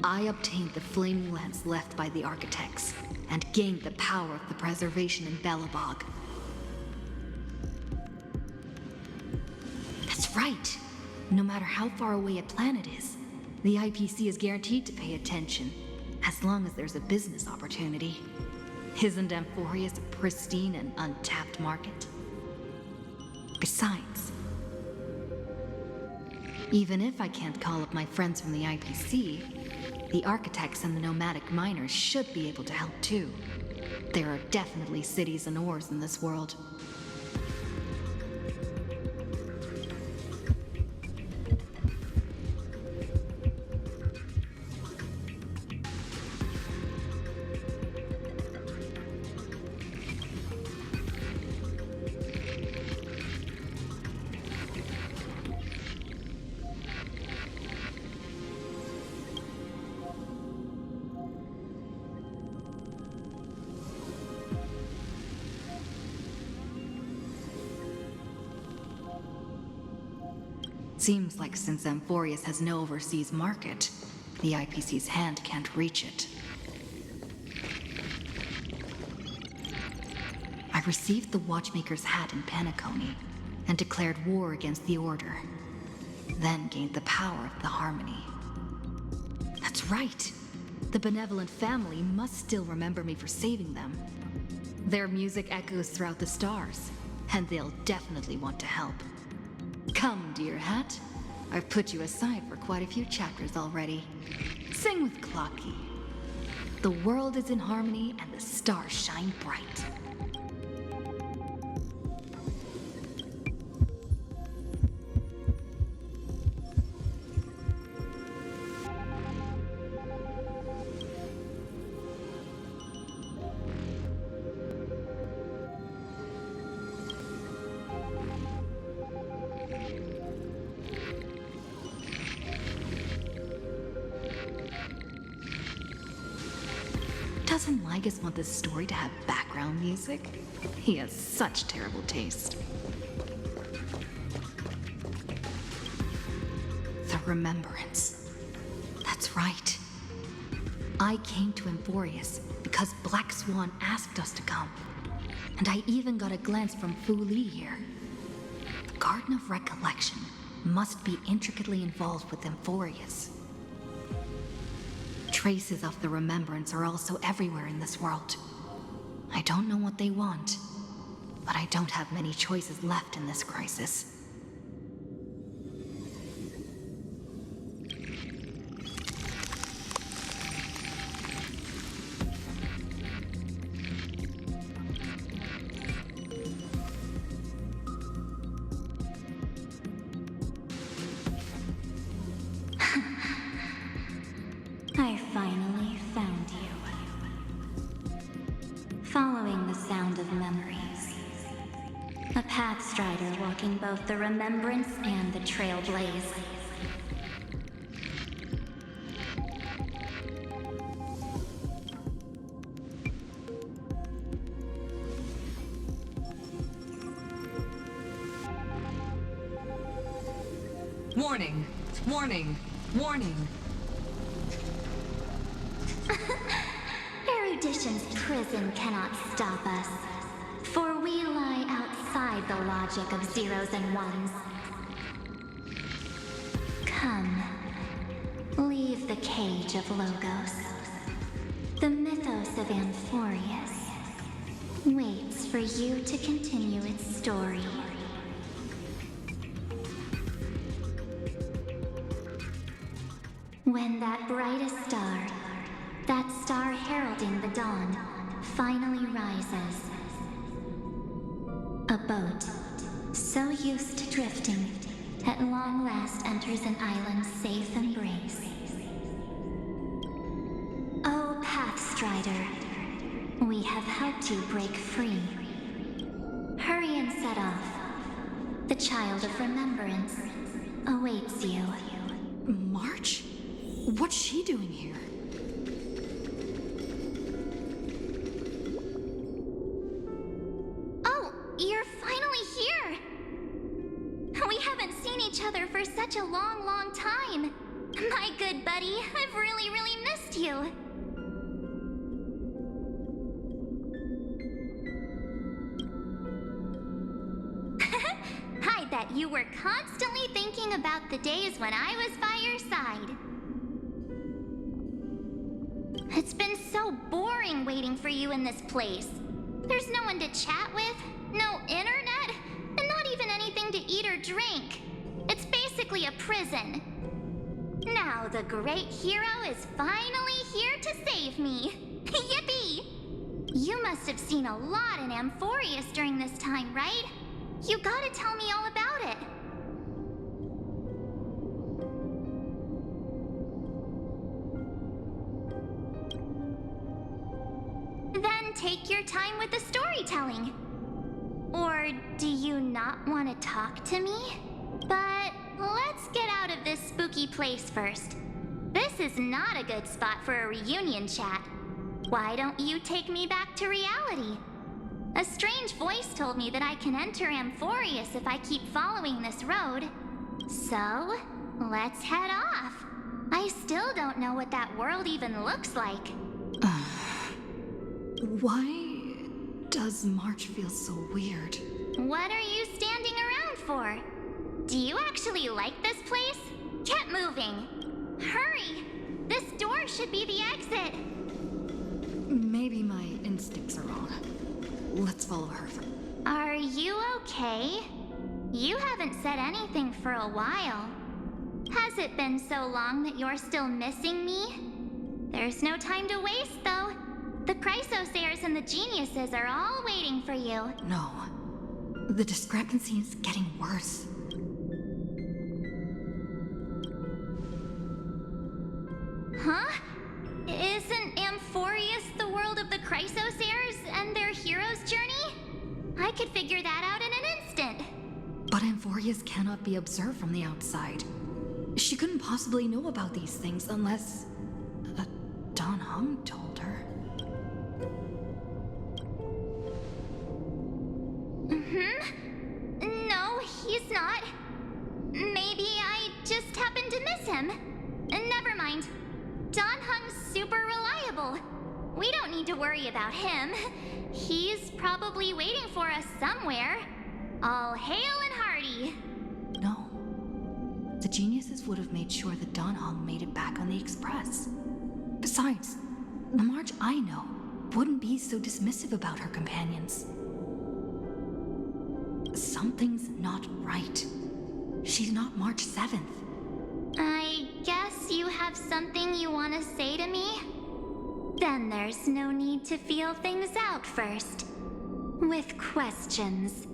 I obtained the flaming lance left by the architects, and gained the power of the preservation in Belobog. That's right! No matter how far away a planet is, the IPC is guaranteed to pay attention, as long as there's a business opportunity. Isn't Amphorius a pristine and untapped market? Besides, even if I can't call up my friends from the IPC, the architects and the nomadic miners should be able to help too. There are definitely cities and ores in this world. Seems like since Amphorius has no overseas market, the IPC's hand can't reach it. I received the Watchmaker's hat in Penacony and declared war against the Order, then gained the power of the Harmony. That's right! The benevolent family must still remember me for saving them. Their music echoes throughout the stars, and they'll definitely want to help. Come, dear hat. I've put you aside for quite a few chapters already. Sing with Clocky. The world is in harmony and the stars shine bright. Doesn't Ligus want this story to have background music? He has such terrible taste. The Remembrance. That's right. I came to Emphorius because Black Swan asked us to come. And I even got a glance from Fu Li here. The Garden of Recollection must be intricately involved with Emphorius. Traces of the Remembrance are also everywhere in this world. I don't know what they want, but I don't have many choices left in this crisis. I finally found you. Following the sound of memories. A pathstrider walking both the Remembrance and the Trailblaze. Warning! Warning! Warning! Erudition's prison cannot stop us, for we lie outside the logic of zeros and ones. Come, leave the cage of Logos. The mythos of Amphorius waits for you to continue its story. When that brightest star, that star heralding the dawn, finally rises. A boat, so used to drifting, at long last enters an island's safe embrace. Oh, Pathstrider, we have helped you break free. Hurry and set off. The Child of Remembrance awaits you. March? What's she doing here? Oh, you're finally here! We haven't seen each other for such a long, long time. My good buddy, I've really, really missed you. I bet you were constantly thinking about the days when I was by your side. It's been so boring waiting for you in this place. There's no one to chat with, no internet, and not even anything to eat or drink. It's basically a prison. Now the great hero is finally here to save me. Yippee! You must have seen a lot in Amphorius during this time, right? You gotta tell me all about it. Then take your time with the storytelling. Or do you not want to talk to me? But let's get out of this spooky place first. This is not a good spot for a reunion chat. Why don't you take me back to reality? A strange voice told me that I can enter Amphorius if I keep following this road. So, let's head off. I still don't know what that world even looks like. Why does March feel so weird? What are you standing around for? Do you actually like this place? Get moving. Hurry! This door should be the exit. Maybe my instincts are wrong. Let's follow her. Are you okay? You haven't said anything for a while. Has it been so long that you're still missing me? There's no time to waste, though. The Chrysosairs and the geniuses are all waiting for you. No. The discrepancy is getting worse. Huh? Isn't Amphorius the world of the Chrysosairs and their hero's journey? I could figure that out in an instant. But Amphorius cannot be observed from the outside. She couldn't possibly know about these things unless... Don Hung told her. No, he's not. Maybe I just happened to miss him. Never mind. Don Hung's super reliable. We don't need to worry about him. He's probably waiting for us somewhere. All hail and hearty. No. The geniuses would have made sure that Don Hung made it back on the Express. Besides, the Marge I know wouldn't be so dismissive about her companions. Something's not right. She's not March 7th. I guess you have something you want to say to me? Then there's no need to feel things out first. With questions.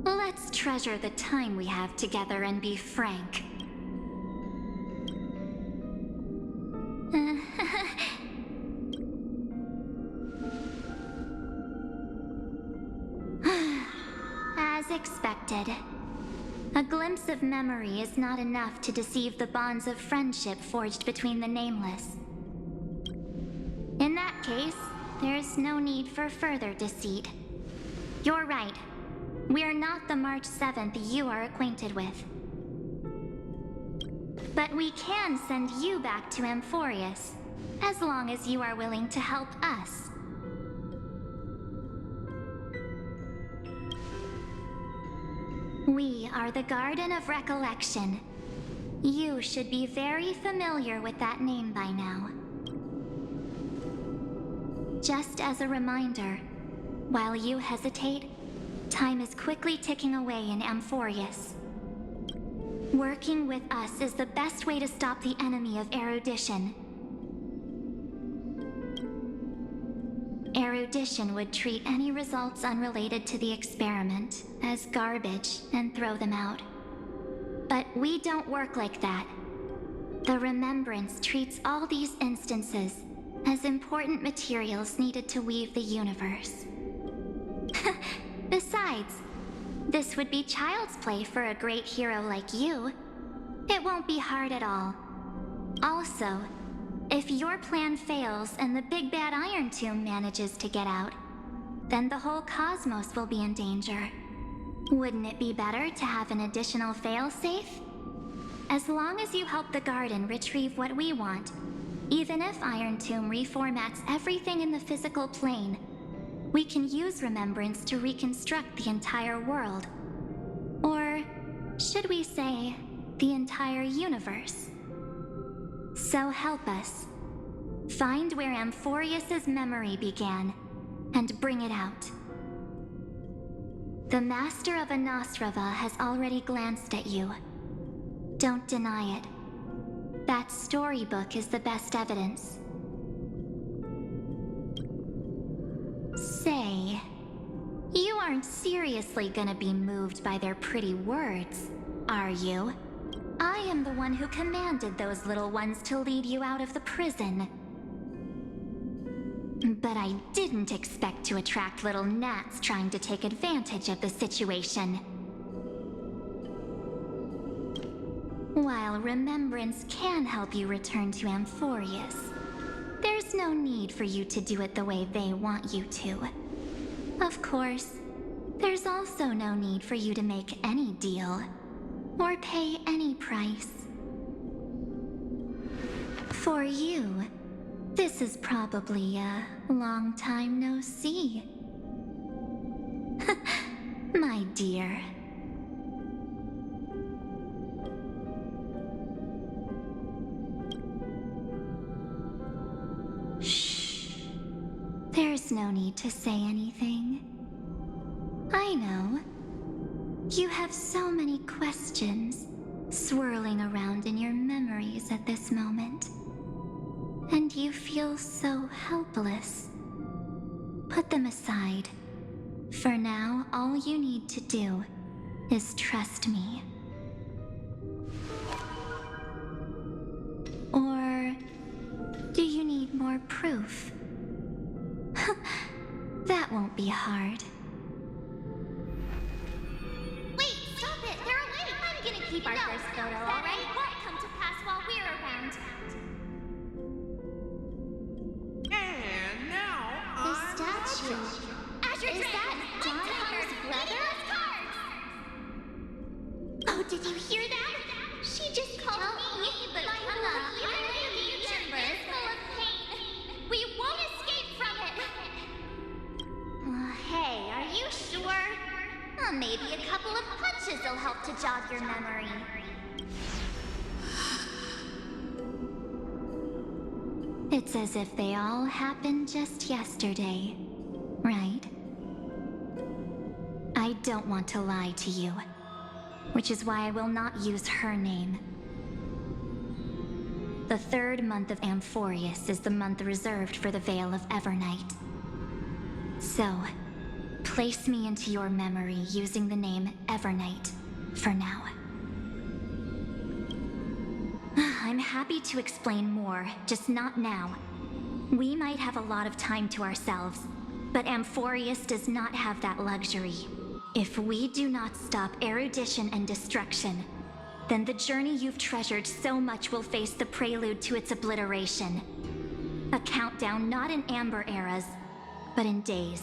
Let's treasure the time we have together and be frank. As expected. A glimpse of memory is not enough to deceive the bonds of friendship forged between the nameless. In that case, there's no need for further deceit. You're right. We're not the March 7th you are acquainted with. But we can send you back to Amphorius, as long as you are willing to help us. We are the Garden of Recollection. You should be very familiar with that name by now. Just as a reminder, while you hesitate, time is quickly ticking away in Amphorius. Working with us is the best way to stop the enemy of erudition. Erudition would treat any results unrelated to the experiment as garbage and throw them out. But we don't work like that. The Remembrance treats all these instances as important materials needed to weave the universe. Besides, this would be child's play for a great hero like you. It won't be hard at all. Also, if your plan fails and the big bad Iron Tomb manages to get out, then the whole cosmos will be in danger. Wouldn't it be better to have an additional failsafe? As long as you help the garden retrieve what we want, even if Iron Tomb reformats everything in the physical plane, we can use Remembrance to reconstruct the entire world. Or should we say, the entire universe? So help us. Find where Amphorius's memory began, and bring it out. The Master of Anosrava has already glanced at you. Don't deny it. That storybook is the best evidence. Say, you aren't seriously gonna be moved by their pretty words, are you? I am the one who commanded those little ones to lead you out of the prison. But I didn't expect to attract little gnats trying to take advantage of the situation. While Remembrance can help you return to Amphorius, there's no need for you to do it the way they want you to. Of course, there's also no need for you to make any deal, or pay any price. For you, this is probably a long time no see. My dear. Shh. There's no need to say anything. I know. You have so many questions swirling around in your memories at this moment. And you feel so helpless. Put them aside. For now, all you need to do is trust me. Or do you need more proof? That won't be hard. Wait, stop it! They're awake! I'm gonna keep our first photo, alright? Won't come to pass while we're around. And now The statue. Is that Donna's brother? Oh, did you hear that? She just called me, but my island is full of pain. We won't escape from it. Hey, are you sure? Maybe a couple of punches will help to jog your memory. It's as if they all happened just yesterday, right? I don't want to lie to you, which is why I will not use her name. The 3rd month of Amphorius is the month reserved for the Veil of Evernight. So, place me into your memory using the name Evernight for now. I'm happy to explain more, just not now. We might have a lot of time to ourselves, but Amphorius does not have that luxury. If we do not stop erudition and destruction, then the journey you've treasured so much will face the prelude to its obliteration. A countdown not in amber eras, but in days,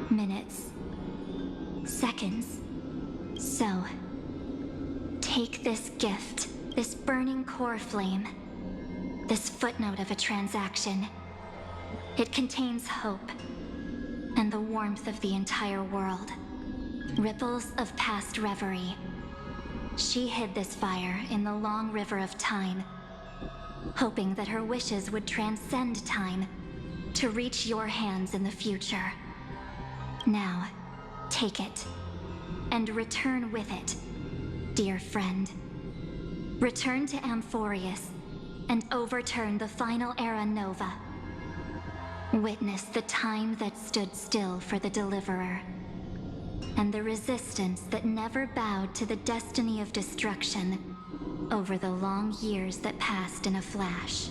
minutes, seconds. So, take this gift, this burning core flame, this footnote of a transaction. It contains hope and the warmth of the entire world. Ripples of past reverie. She hid this fire in the long river of time, hoping that her wishes would transcend time to reach your hands in the future. Now, take it, and return with it, dear friend. Return to Amphorius, and overturn the final era Nova. Witness the time that stood still for the Deliverer, and the resistance that never bowed to the destiny of destruction over the long years that passed in a flash.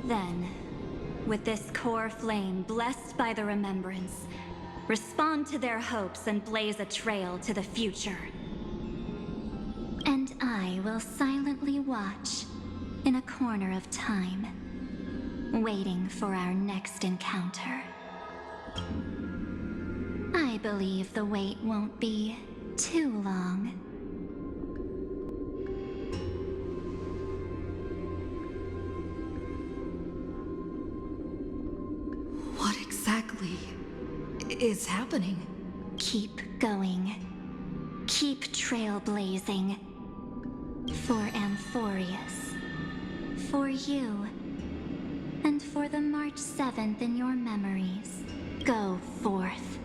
Then, with this core flame blessed by the remembrance, respond to their hopes and blaze a trail to the future. And I will silently watch in a corner of time, waiting for our next encounter. I believe the wait won't be too long. What exactly is happening? Keep going. Keep trailblazing. For Amphorius. For you. And for the March 7th in your memories. Go forth.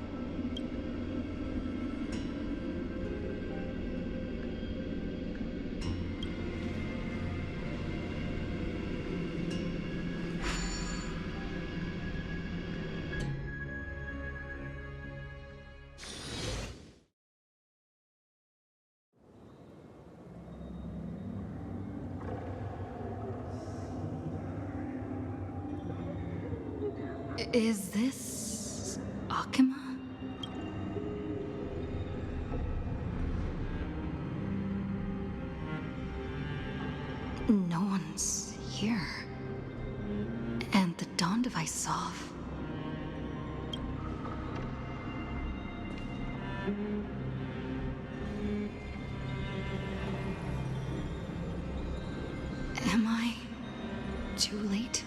Is this Akima? No one's here. And the dawn device off. Am I too late?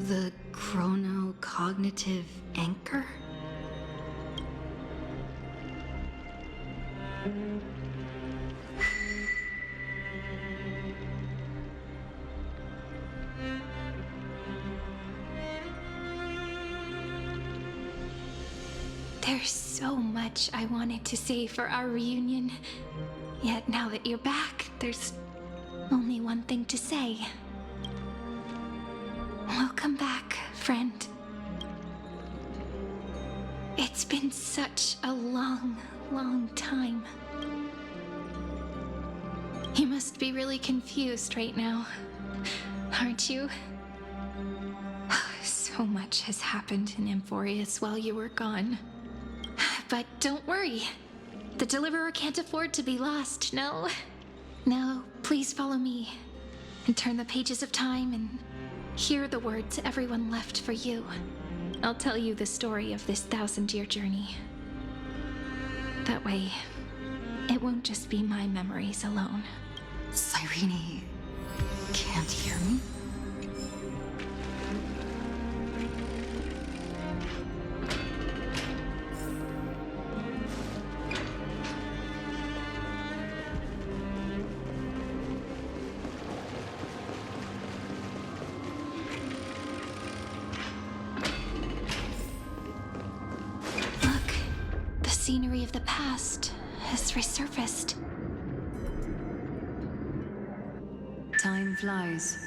The chronocognitive anchor? There's so much I wanted to say for our reunion. Yet now that you're back, there's only one thing to say. Welcome back, friend. It's been such a long, long time. You must be really confused right now, aren't you? So much has happened in Amphorius while you were gone. But don't worry. The Deliverer can't afford to be lost, no? Now, please follow me and turn the pages of time and hear the words everyone left for you. I'll tell you the story of this 1,000-year journey. That way, it won't just be my memories alone. Cyrene can't hear me? Scenery of the past has resurfaced. Time flies.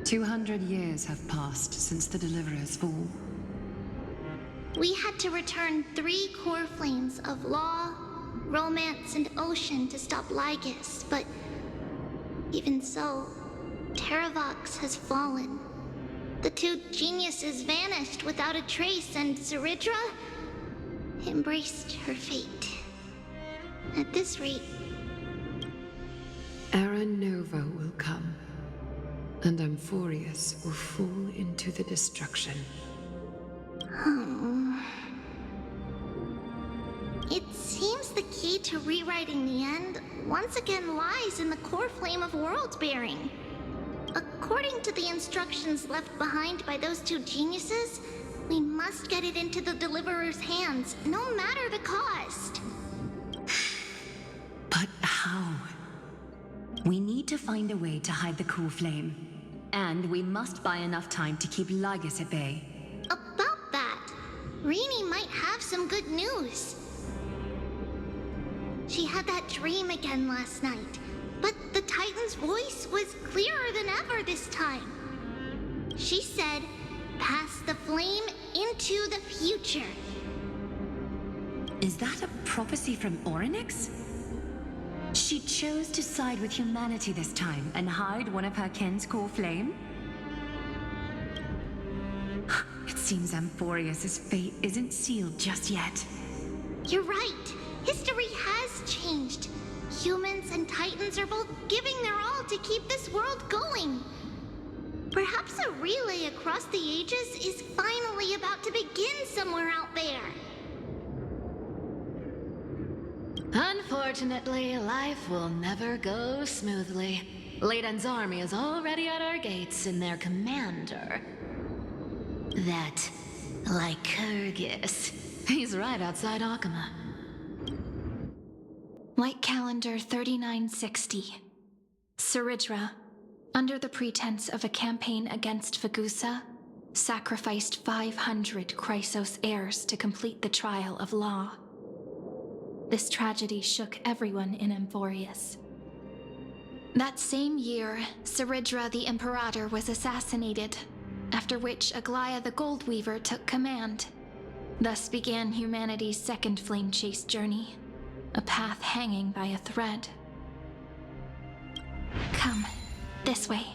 200 years have passed since the Deliverer's fall. We had to return 3 core flames of law, romance, and ocean to stop Lygus, but even so, Terravox has fallen. The 2 geniuses vanished without a trace, and Zeridra embraced her fate. At this rate, Era Nova will come, and Amphorius will fall into the destruction. It seems the key to rewriting the end once again lies in the core flame of world-bearing. According to the instructions left behind by those 2 geniuses, we must get it into the Deliverer's hands, no matter the cost. But how? We need to find a way to hide the core flame. And we must buy enough time to keep Lygus at bay. About that, Rini might have some good news. She had that dream again last night, but the Titan's voice was clearer than ever this time. She said, "Pass the flame into the future." Is that a prophecy from Orynyx? She chose to side with humanity this time and hide one of her kin's core flame? It seems Amphorius' fate isn't sealed just yet. You're right. History has changed. Humans and Titans are both giving their all to keep this world going. Perhaps a relay across the ages is finally about to begin somewhere out there. Unfortunately, life will never go smoothly. Leiden's army is already at our gates, and their commander, that Lycurgus, he's right outside Akama. Light calendar 3960. Zeridra, under the pretense of a campaign against Fagusa, sacrificed 500 Chrysos heirs to complete the trial of law. This tragedy shook everyone in Amphorius. That same year, Zeridra the Imperator was assassinated, after which Aglaia the Goldweaver took command. Thus began humanity's second flame chase journey, a path hanging by a thread. Come, this way.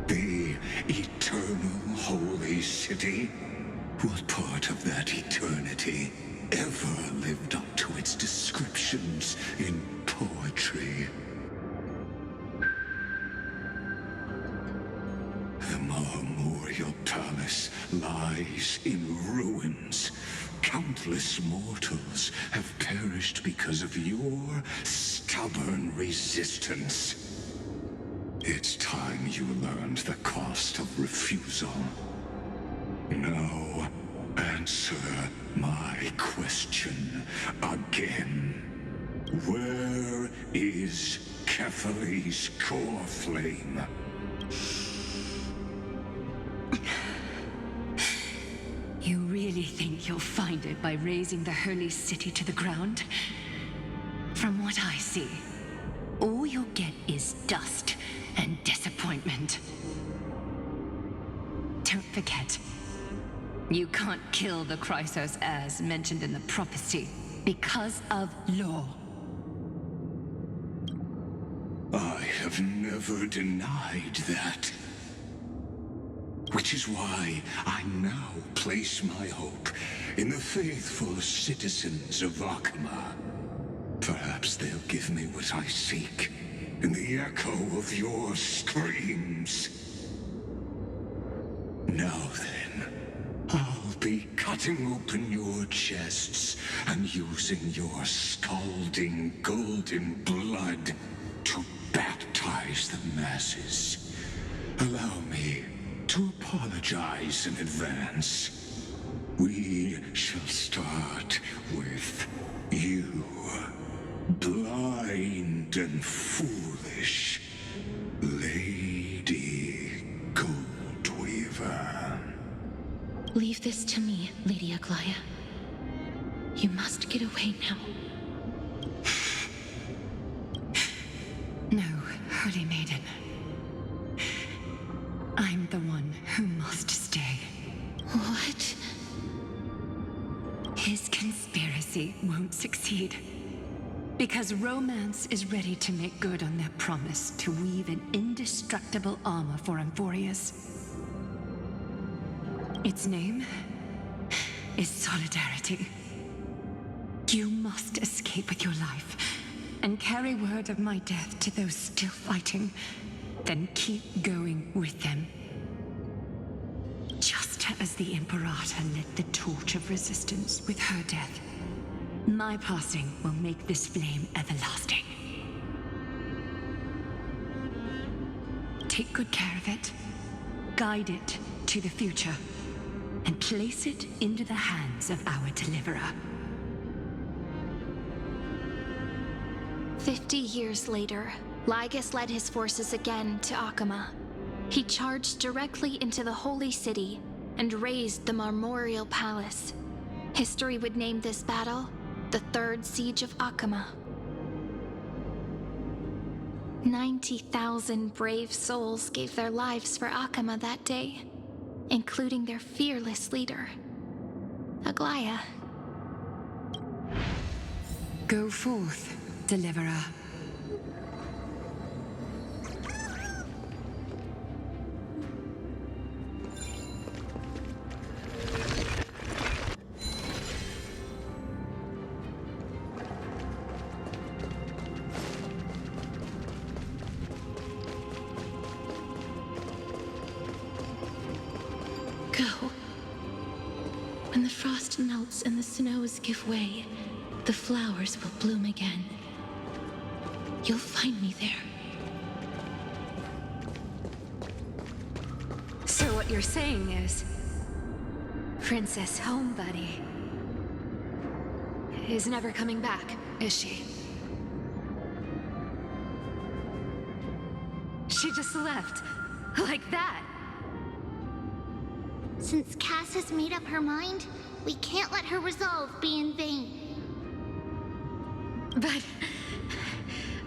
The eternal holy city? What part of that eternity ever lived up to its descriptions in poetry? lies in ruins. Countless mortals have perished because of your stubborn resistance. It's time you learned the cost of refusal. Now, answer my question again. Where is Kefali's core flame? You really think you'll find it by razing the holy city to the ground? From what I see, all you'll get is dust and disappointment. Don't forget, you can't kill the Chrysos as mentioned in the prophecy because of law. I have never denied that. Which is why I now place my hope in the faithful citizens of Akama. Perhaps they'll give me what I seek in the echo of your screams. Now then, I'll be cutting open your chests and using your scalding golden blood to baptize the masses. Allow me to apologize in advance. We shall start with you, blind and foolish Lady Goldweaver. Leave this to me, Lady Aglaya. You must get away now. No, Holy Maiden. I'm the one who must stay. What? His conspiracy won't succeed. Because Romance is ready to make good on their promise to weave an indestructible armor for Amphorius. Its name is Solidarity. You must escape with your life and carry word of my death to those still fighting. Then keep going with them. Just as the Imperator lit the torch of resistance with her death, my passing will make this flame everlasting. Take good care of it, guide it to the future, and place it into the hands of our deliverer. 50 years later, Lygus led his forces again to Akama. He charged directly into the Holy City and razed the Marmorial Palace. History would name this battle the Third Siege of Akama. 90,000 brave souls gave their lives for Akama that day, including their fearless leader, Aglaya. Go forth, deliverer. Go. When the frost melts and the snows give way, the flowers will bloom again. You'll find me there. So what you're saying is, Princess Homebuddy is never coming back, is she? She just left, like that. Since Cass has made up her mind, we can't let her resolve be in vain. But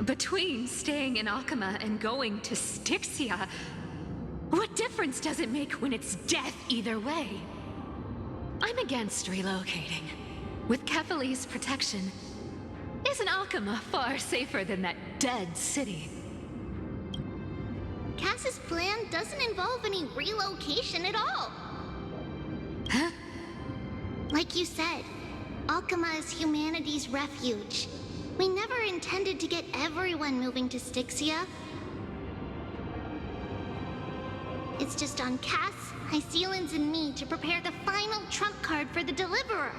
between staying in Akama and going to Styxia, what difference does it make when it's death either way? I'm against relocating. With Kefali's protection, isn't Akama far safer than that dead city? Cass's plan doesn't involve any relocation at all. Huh? Like you said, Alchema is humanity's refuge. We never intended to get everyone moving to Styxia. It's just on Cass Hycealans and me to prepare the final trump card for the Deliverer.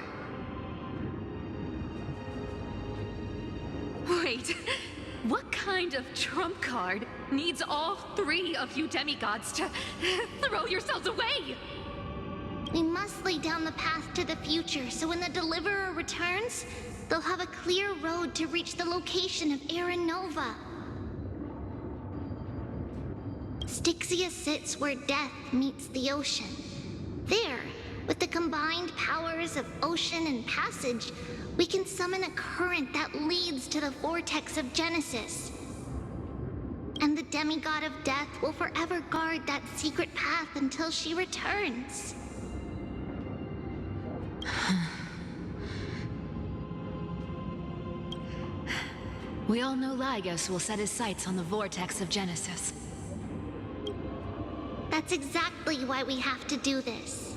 Wait, what kind of trump card needs all three of you demigods to throw yourselves away? We must lay down the path to the future so when the Deliverer returns, they'll have a clear road to reach the location of Aaron Nova. Styxia sits where death meets the ocean. There, with the combined powers of ocean and passage, we can summon a current that leads to the vortex of Genesis. And the demigod of death will forever guard that secret path until she returns. We all know Lygos will set his sights on the vortex of Genesis. That's exactly why we have to do this.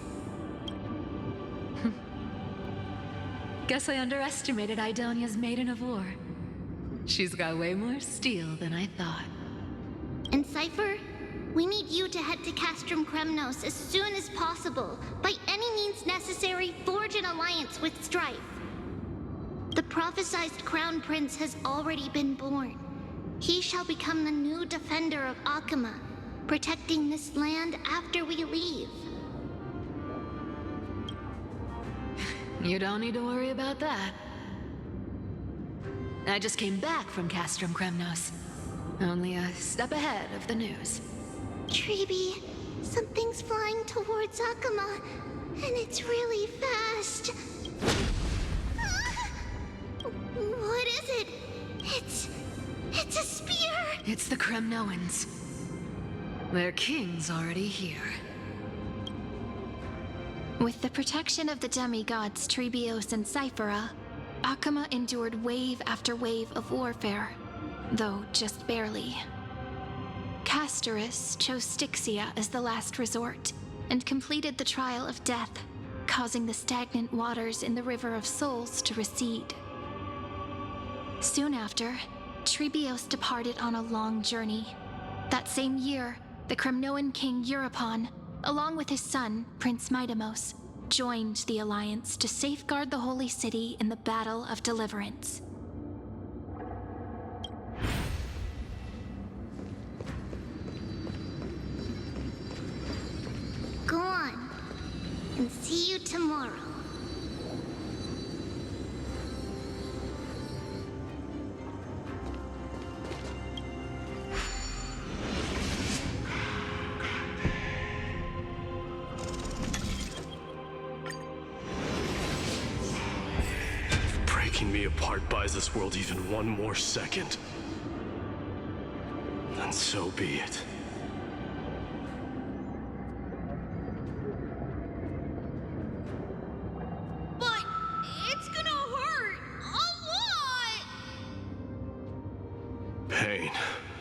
Guess I underestimated Idonia's Maiden of War. She's got way more steel than I thought. And Cypher, we need you to head to Castrum Kremnos as soon as possible. By any means necessary, forge an alliance with Strife. The prophesized Crown Prince has already been born. He shall become the new defender of Akama, protecting this land after we leave. You don't need to worry about that. I just came back from Castrum Kremnos. Only a step ahead of the news. Treeby, something's flying towards Akama, and it's really fast. What is it? It's a spear! It's the Kremnoans. Their king's already here. With the protection of the demigods Trebios and Cyphera, Akama endured wave after wave of warfare, though just barely. Castorus chose Styxia as the last resort, and completed the trial of death, causing the stagnant waters in the River of Souls to recede. Soon after, Trebios departed on a long journey. That same year, the Kremnoan king Euripon, along with his son, Prince Midamos, joined the alliance to safeguard the holy city in the Battle of Deliverance. Go on, and see you tomorrow. Breaking me apart buys this world even one more second. Then so be it. But it's gonna hurt a lot! Pain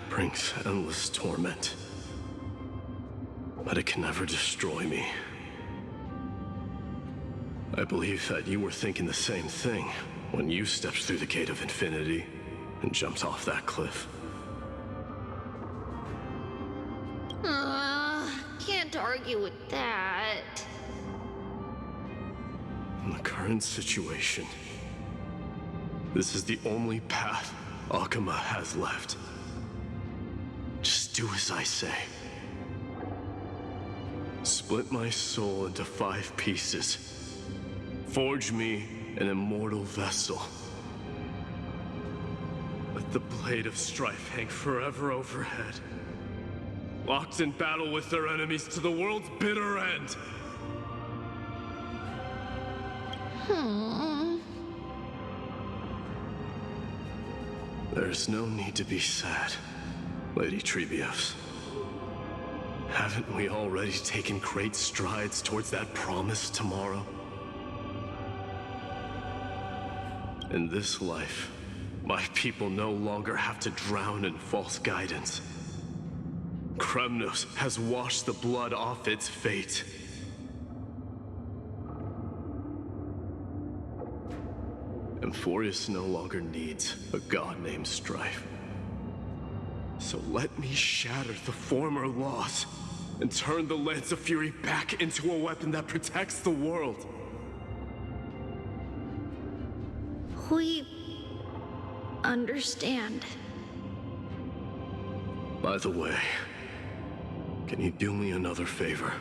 brings endless torment. But it can never destroy me. I believe that you were thinking the same thing when you stepped through the gate of infinity and jumped off that cliff. Can't argue with that. In the current situation, this is the only path Akama has left. Just do as I say. Split my soul into 5 pieces. Forge me an immortal vessel. Let the blade of strife hang forever overhead. Locked in battle with their enemies to the world's bitter end. There's no need to be sad, Lady Trebios. Haven't we already taken great strides towards that promised tomorrow? In this life, my people no longer have to drown in false guidance. Kremnos has washed the blood off its fate. Emphorius no longer needs a god named Strife. So let me shatter the former laws and turn the Lance of Fury back into a weapon that protects the world. We understand. By the way, can you do me another favor?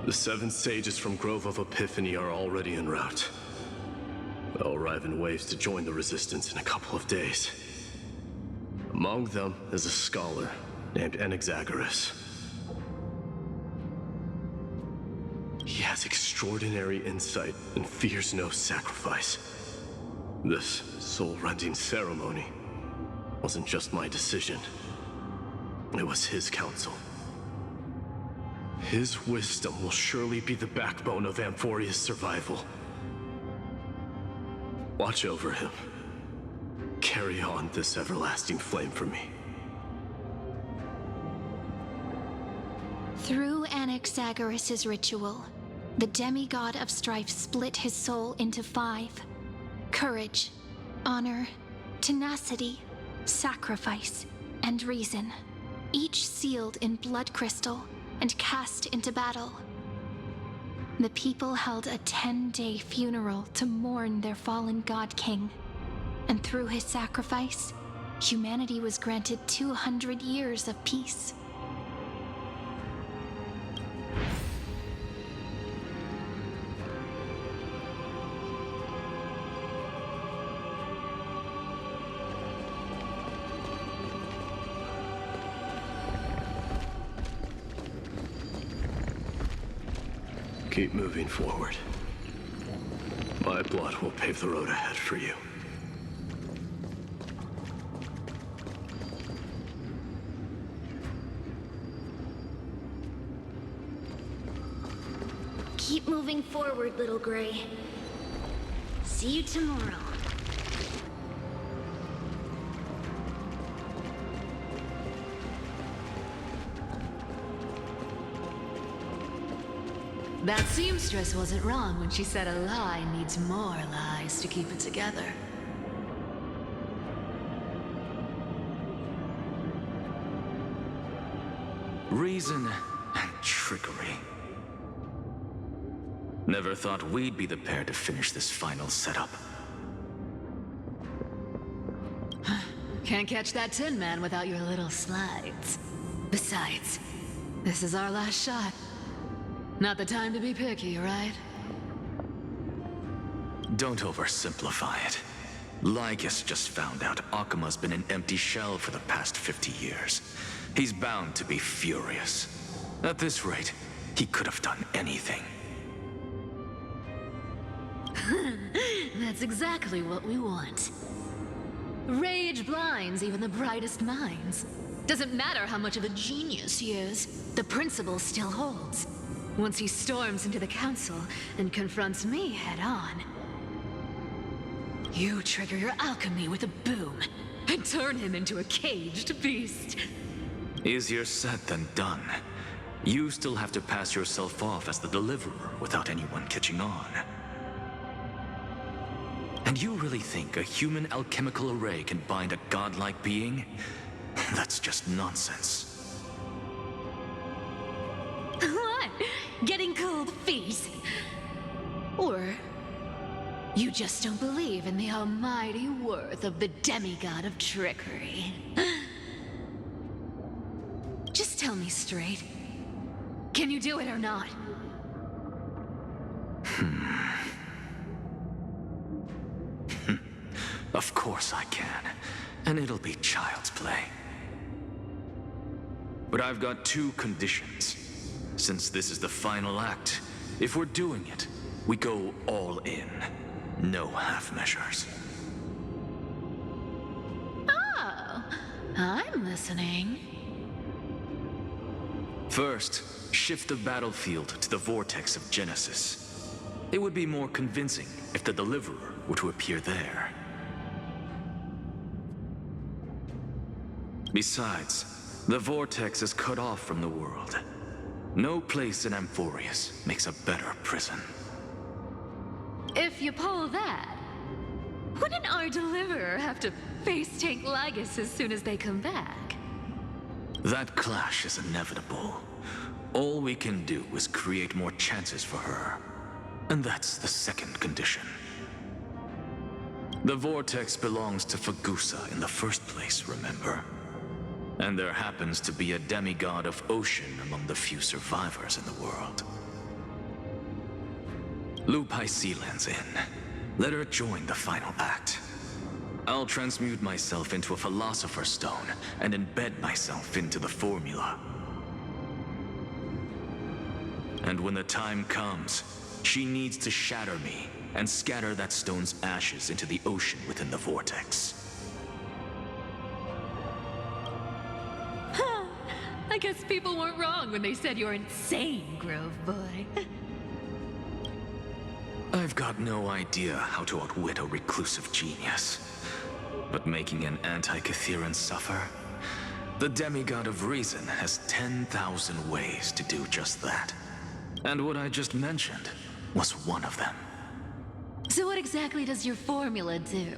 The 7 sages from Grove of Epiphany are already en route. They'll arrive in waves to join the Resistance in a couple of days. Among them is a scholar named Anaxagoras. He has extraordinary insight and fears no sacrifice. This soul-rending ceremony wasn't just my decision. It was his counsel. His wisdom will surely be the backbone of Amphoria's survival. Watch over him. Carry on this everlasting flame for me. Through Anaxagoras' ritual, the demigod of strife split his soul into 5. Courage, honor, tenacity, sacrifice, and reason, each sealed in blood crystal and cast into battle. The people held a 10-day funeral to mourn their fallen god king, and through his sacrifice, humanity was granted 200 years of peace. Keep moving forward. My blood will pave the road ahead for you. Keep moving forward, little Gray. See you tomorrow. That seamstress wasn't wrong when she said a lie needs more lies to keep it together. Reason and trickery. Never thought we'd be the pair to finish this final setup. Can't catch that Tin Man without your little slides. Besides, this is our last shot. Not the time to be picky, right? Don't oversimplify it. Lycus just found out Akuma's been an empty shell for the past 50 years. He's bound to be furious. At this rate, he could have done anything. That's exactly what we want. Rage blinds even the brightest minds. Doesn't matter how much of a genius he is, the principle still holds. Once he storms into the council and confronts me head-on, you trigger your alchemy with a boom and turn him into a caged beast. Easier said than done. You still have to pass yourself off as the deliverer without anyone catching on. And you really think a human alchemical array can bind a godlike being? That's just nonsense. What? Getting cold feet? Or you just don't believe in the almighty worth of the demigod of trickery? Just tell me straight. Can you do it or not? Of course I can. And it'll be child's play. But I've got 2 conditions. Since this is the final act, if we're doing it, we go all in. No half measures. Oh, I'm listening. First, shift the battlefield to the vortex of Genesis. It would be more convincing if the deliverer were to appear there. Besides, the vortex is cut off from the world. No place in Amphorius makes a better prison. If you pull that, wouldn't our deliverer have to face tank Lygus as soon as they come back? That clash is inevitable. All we can do is create more chances for her. And that's the second condition. The vortex belongs to Fagusa in the first place, remember? And there happens to be a demigod of ocean among the few survivors in the world. Loop High Sea lands in. Let her join the final act. I'll transmute myself into a Philosopher's Stone and embed myself into the formula. And when the time comes, she needs to shatter me and scatter that stone's ashes into the ocean within the vortex. I guess people weren't wrong when they said you're insane, Grove Boy. I've got no idea how to outwit a reclusive genius. But making an anti-Catheran suffer? The demigod of reason has 10,000 ways to do just that. And what I just mentioned was one of them. So what exactly does your formula do?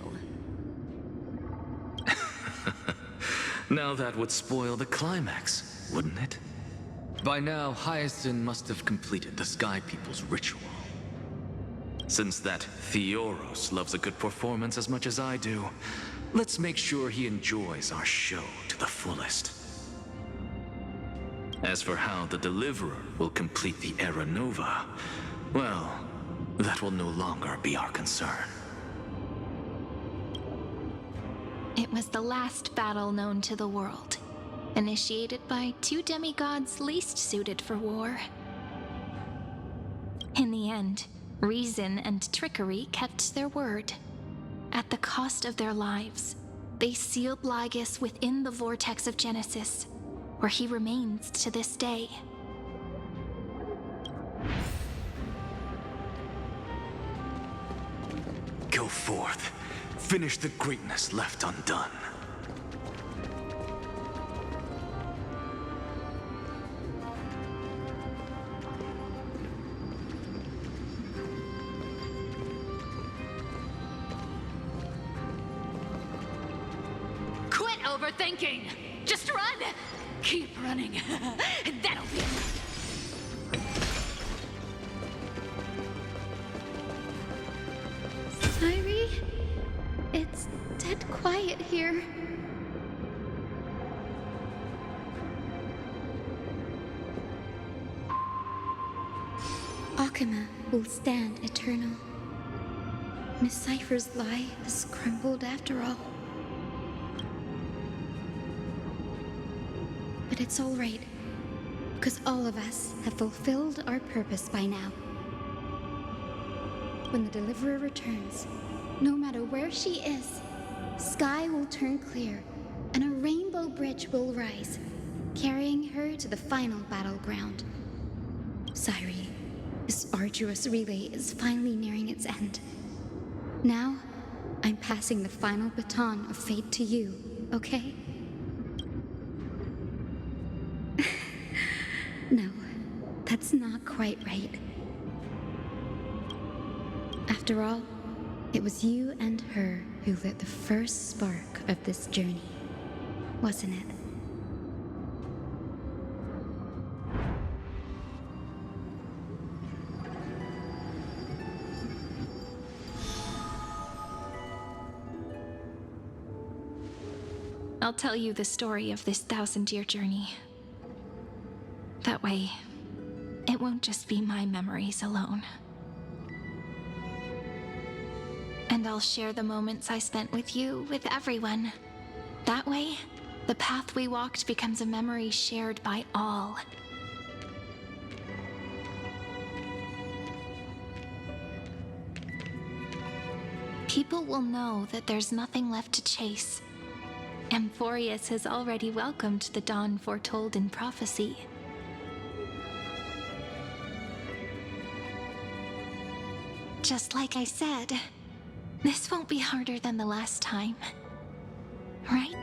Now that would spoil the climax, wouldn't it? By now, Hyacinth must have completed the Sky People's ritual. Since that Theoros loves a good performance as much as I do, let's make sure he enjoys our show to the fullest. As for how the Deliverer will complete the Era Nova, well, that will no longer be our concern. It was the last battle known to the world, initiated by two demigods least suited for war. In the end, reason and trickery kept their word. At the cost of their lives, they sealed Lygus within the vortex of Genesis, where he remains to this day. Go forth. Finish the greatness left undone. Quit overthinking! Just run! Keep running. That'll be enough. Irie? It's dead quiet here. Akama will stand eternal. Miss Cypher's lie has crumbled after all. But it's all right, because all of us have fulfilled our purpose by now. When the Deliverer returns, no matter where she is, sky will turn clear, and a rainbow bridge will rise, carrying her to the final battleground. Cyrie, this arduous relay is finally nearing its end. Now, I'm passing the final baton of fate to you, okay? No, that's not quite right. After all, it was you and her who lit the first spark of this journey, wasn't it? I'll tell you the story of this 1,000-year journey. That way, it won't just be my memories alone. And I'll share the moments I spent with you with everyone. That way, the path we walked becomes a memory shared by all. People will know that there's nothing left to chase. Amphorius has already welcomed the dawn foretold in prophecy. Just like I said, this won't be harder than the last time, right?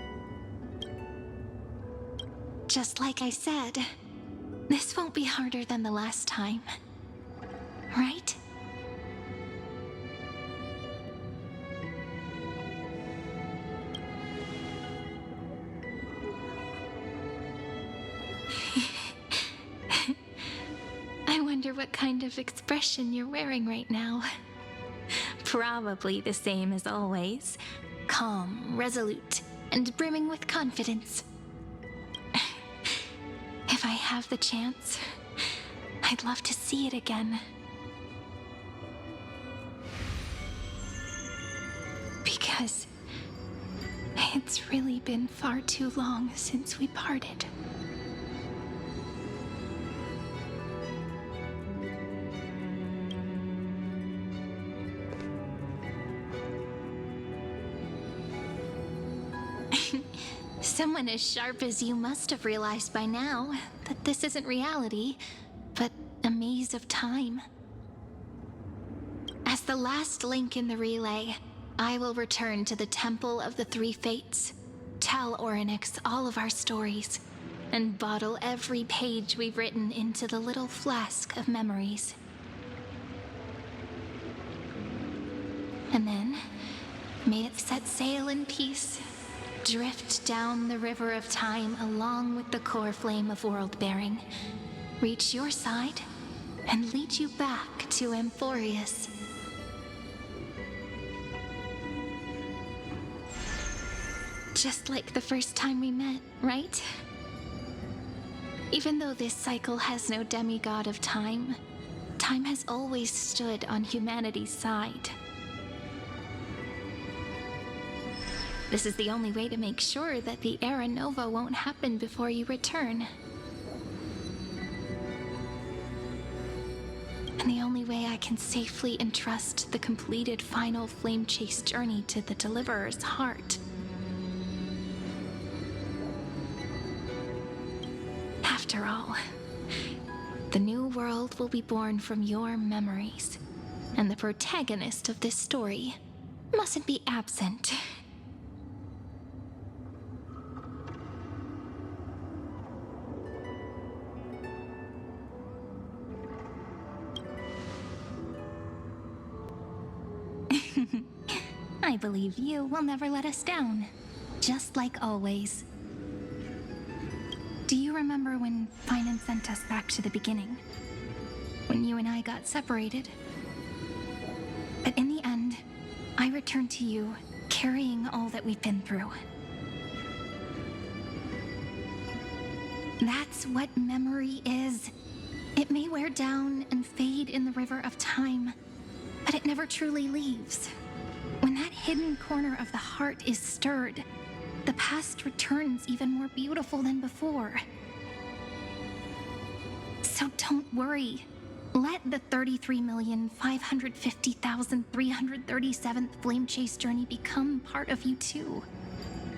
Just like I said, this won't be harder than the last time, right? what kind of expression you're wearing right now. Probably the same as always. Calm, resolute, and brimming with confidence. If I have the chance, I'd love to see it again. Because it's really been far too long since we parted. Someone as sharp as you must have realized by now that this isn't reality, but a maze of time. As the last link in the relay, I will return to the Temple of the Three Fates, tell Orynyx all of our stories, and bottle every page we've written into the little flask of memories. And then, may it set sail in peace, drift down the river of time along with the core flame of world-bearing, reach your side, and lead you back to Amphorius. Just like the first time we met, right? Even though this cycle has no demigod of time, time has always stood on humanity's side. This is the only way to make sure that the Era Nova won't happen before you return. And the only way I can safely entrust the completed final flame chase journey to the Deliverer's heart. After all, the new world will be born from your memories, and the protagonist of this story mustn't be absent. I believe you will never let us down, just like always. Do you remember when Finan sent us back to the beginning? When you and I got separated? But in the end, I returned to you, carrying all that we've been through. That's what memory is. It may wear down and fade in the river of time, but it never truly leaves. When that hidden corner of the heart is stirred, the past returns even more beautiful than before. So don't worry. Let the 33,550,337th Flame Chase journey become part of you too.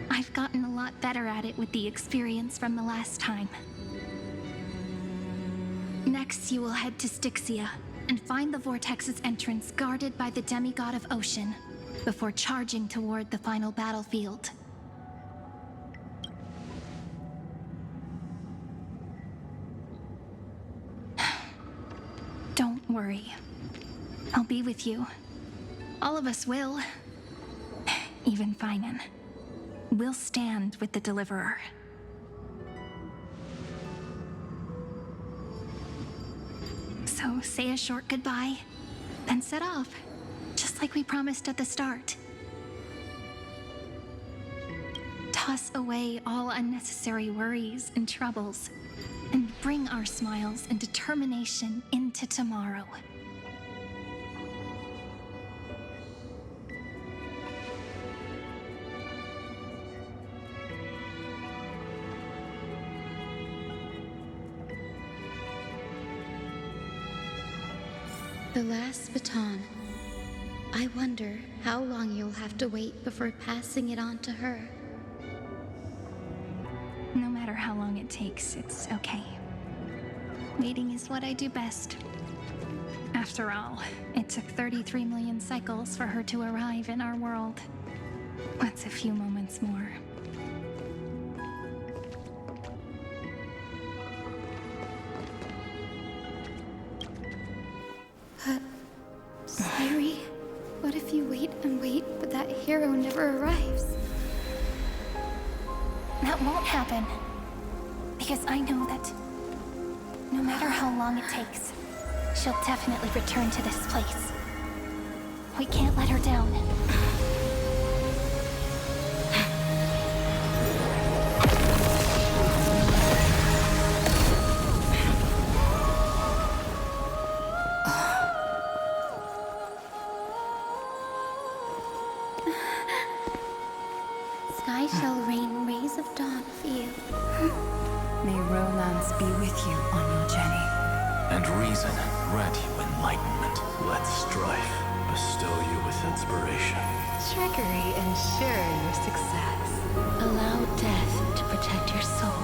I've gotten a lot better at it with the experience from the last time. Next, you will head to Styxia and find the Vortex's entrance guarded by the demigod of ocean before charging toward the final battlefield. Don't worry. I'll be with you. All of us will. Even Finan. We'll stand with the Deliverer. So say a short goodbye, then set off, just like we promised at the start. Toss away all unnecessary worries and troubles, and bring our smiles and determination into tomorrow. The last baton. I wonder how long you'll have to wait before passing it on to her. No matter how long it takes, it's okay. Waiting is what I do best. After all, it took 33 million cycles for her to arrive in our world. What's a few moments more? Sayuri, what if you wait and wait, but that hero never arrives? That won't happen. Because I know that no matter how long it takes, She'll definitely return to this place. We can't let her down. Sky shall rain rays of dawn for you. May romance be with you on your journey. And reason grant you enlightenment. Let strife bestow you with inspiration. Trickery ensure your success. Allow death to protect your soul.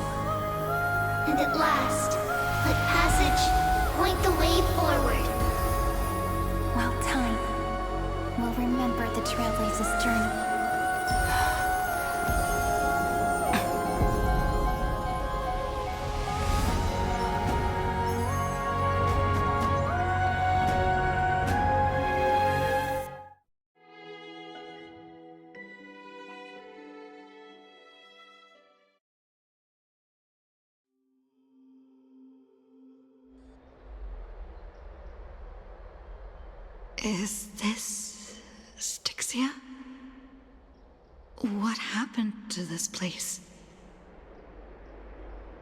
And at last, let passage point the way forward. While time will remember the Trailblazer's journey. Is this Styxia? What happened to this place?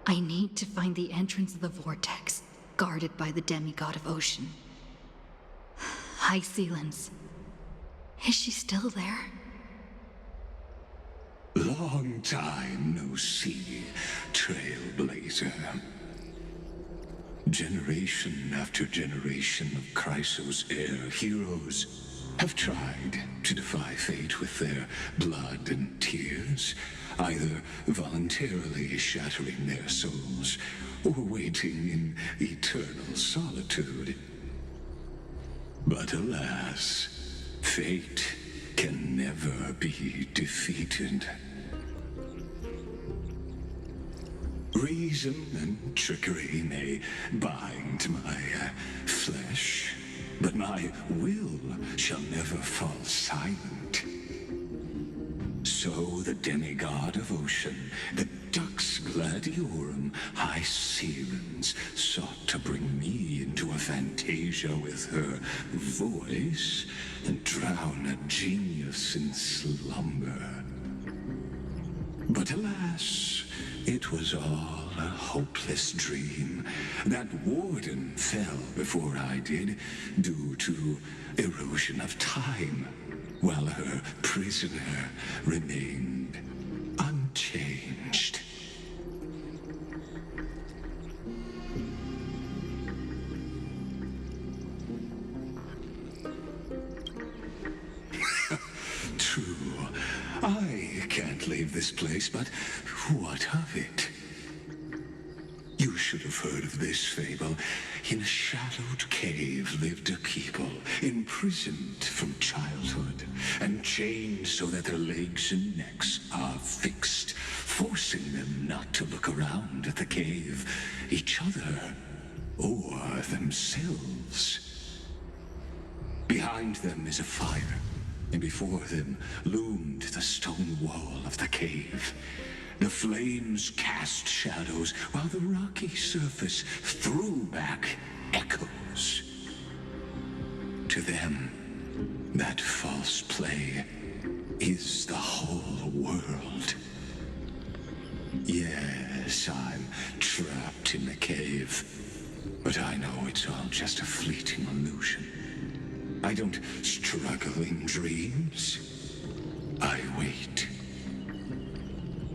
I need to find the entrance of the vortex, guarded by the demigod of ocean. High Sealens. Is she still there? Long time no see, Trailblazer. Generation after generation of Chrysos Air heroes have tried to defy fate with their blood and tears, either voluntarily shattering their souls or waiting in eternal solitude. But alas, fate can never be defeated. Reason and trickery may bind my flesh, but my will shall never fall silent. So the demigod of ocean, the Dux Gladiorum, High Sealens, sought to bring me into a fantasia with her voice and drown a genius in slumber. But alas, it was all a hopeless dream. That warden fell before I did, due to erosion of time, while her prisoner remained unchanged. True. I can't leave this place, but what of it? You should have heard of this fable. In a shadowed cave lived a people, imprisoned from childhood, and chained so that their legs and necks are fixed, forcing them not to look around at the cave, each other, or themselves. Behind them is a fire, and before them loomed the stone wall of the cave. The flames cast shadows, while the rocky surface threw back echoes. To them, that false play is the whole world. Yes, I'm trapped in the cave, but I know it's all just a fleeting illusion. I don't struggle in dreams. I wait.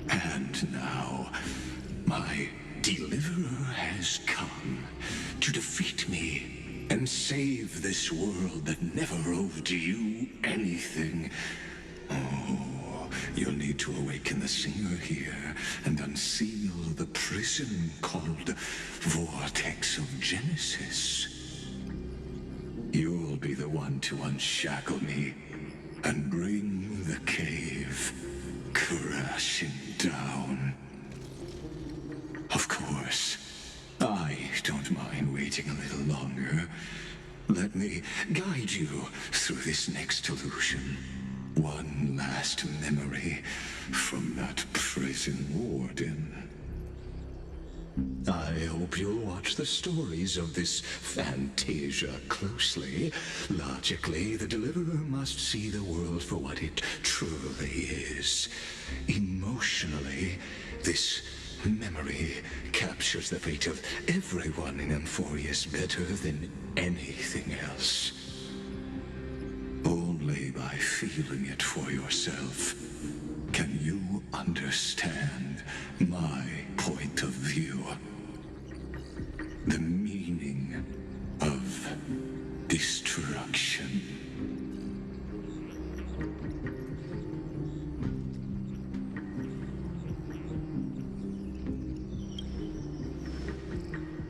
And now, my deliverer has come to defeat me and save this world that never owed you anything. Oh, you'll need to awaken the singer here and unseal the prison called Vortex of Genesis. You'll be the one to unshackle me and bring the cave crashing down. Of course, I don't mind waiting a little longer. Let me guide you through this next illusion. One last memory from that prison warden. I hope you'll watch the stories of this Fantasia closely. Logically, the Deliverer must see the world for what it truly is. Emotionally, this memory captures the fate of everyone in Emphorius better than anything else. Only by feeling it for yourself can you understand my point of view. The meaning of destruction.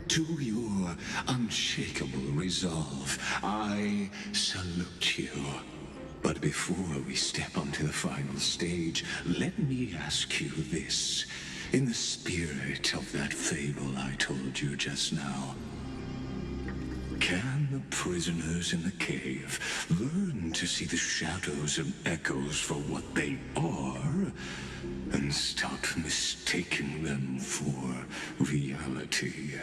To your unshakable resolve, I salute you. But before we step onto the final stage, let me ask you this. In the spirit of that fable I told you just now, can the prisoners in the cave learn to see the shadows and echoes for what they are, and stop mistaking them for reality?